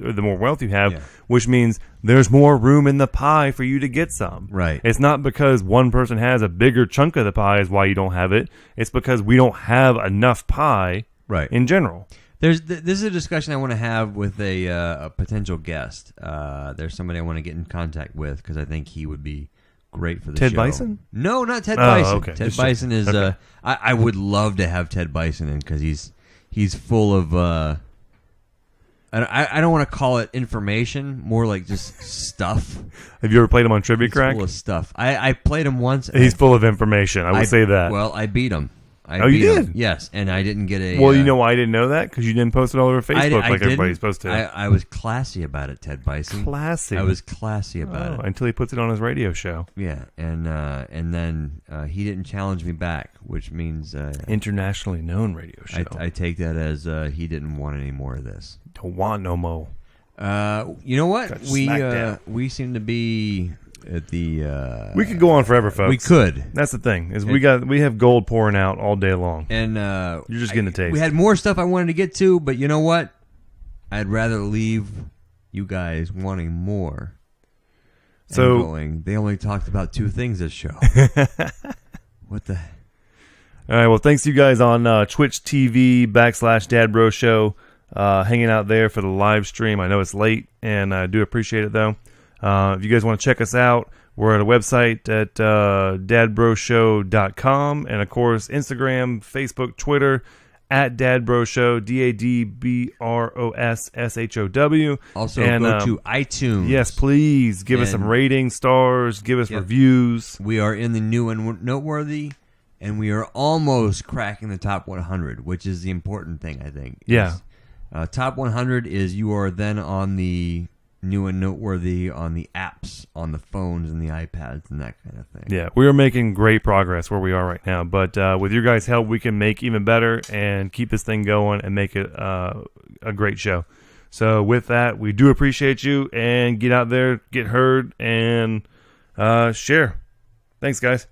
have, Yeah. which means there's more room in the pie for you to get some. Right. It's not because one person has a bigger chunk of the pie is why you don't have it. It's because we don't have enough pie. Right. In general. This is a discussion I want to have with a potential guest. There's somebody I want to get in contact with because I think he would be great for the Ted show. Bison? No, not Ted Oh, Bison. okay. Ted Just- Bison is. okay. I would love to have Ted Bison in because he's full of. I don't want to call it information, more like just stuff. Have you ever played him on Trivia He's Crack? full of stuff. I played him once. He's full of information. I would say that. Well, I beat him. I Oh, you beat him. did? Yes, and I didn't get a. Well, you know why I didn't know that? Because you didn't post it all over Facebook like everybody's supposed to. I was classy about it, Ted Bison. Classy. I was classy about it. Until he puts it on his radio show. Yeah, and then he didn't challenge me back, which means Internationally known radio show. I take that as he didn't want any more of this. Don't want no mo. You know what? Got smacked down. We seem to be at the. We could go on forever, folks. We could. That's the thing is we have gold pouring out all day long. And You're just getting a taste. We had more stuff I wanted to get to, but you know what? I'd rather leave you guys wanting more. and So- going, they only talked about two things this show. What the? All right. Well, thanks to you guys on Twitch TV /Dad Bro Show, hanging out there for the live stream. I know it's late, and I do appreciate it though. If you guys want to check us out, we're at a website at dadbroshow.com, and of course Instagram, Facebook, Twitter at Dad Bro Show, DADBROSSHOW. Also, And, go to iTunes. Yes, please give us some And- ratings, stars, give us Yep. reviews. We are in the new and noteworthy, and we are almost cracking the top 100, which is the important thing, I think. Yeah. Top 100 is you are then on the new and noteworthy on the apps, on the phones and the iPads and that kind of thing. Yeah, we are making great progress where we are right now. But with your guys' help, we can make even better and keep this thing going and make it a great show. So with that, we do appreciate you, and get out there, get heard, and share. Thanks, guys.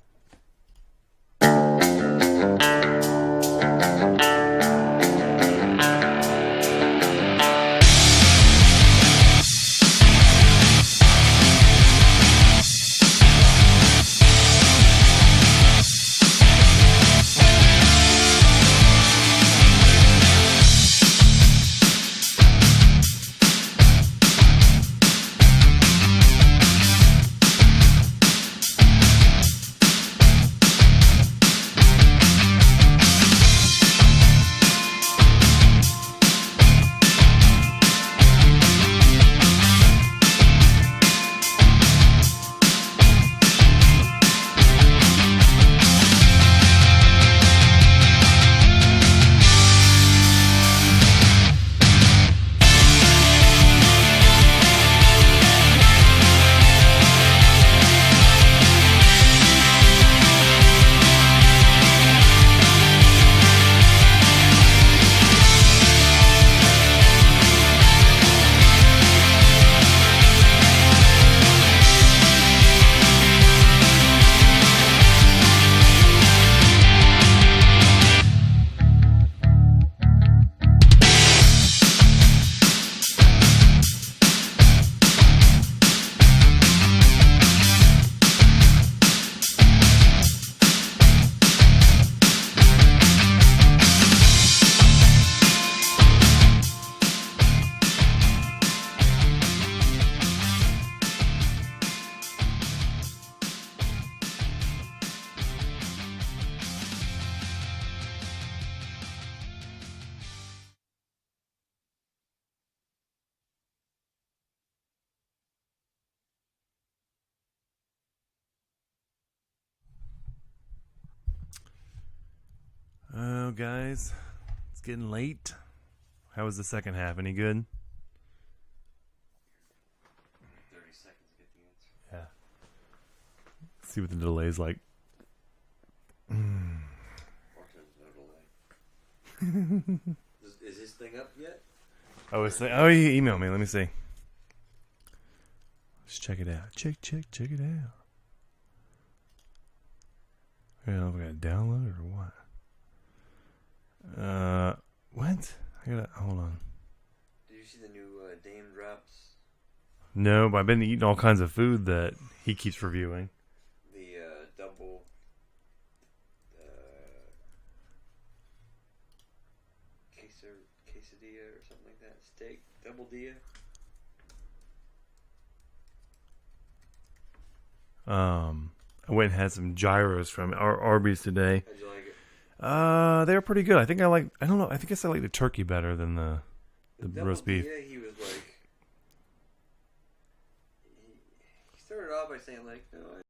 guys. It's getting late. How was the second half? Any good? 30 seconds to get the answer. Yeah. See what the delay's like. Is this thing up yet? Oh, he emailed me. Let me see. Let's check it out. Check it out. I don't know if I got to download it or what. What? I gotta hold on. Did you see the new Dame drops? No, but I've been eating all kinds of food that he keeps reviewing. The double quesadilla or something like that. Steak double dia. I went and had some gyros from Arby's today. How'd you like it? They were pretty good. I think I like the turkey better than the roast beef. Dia, he was like, he started off by saying like, no,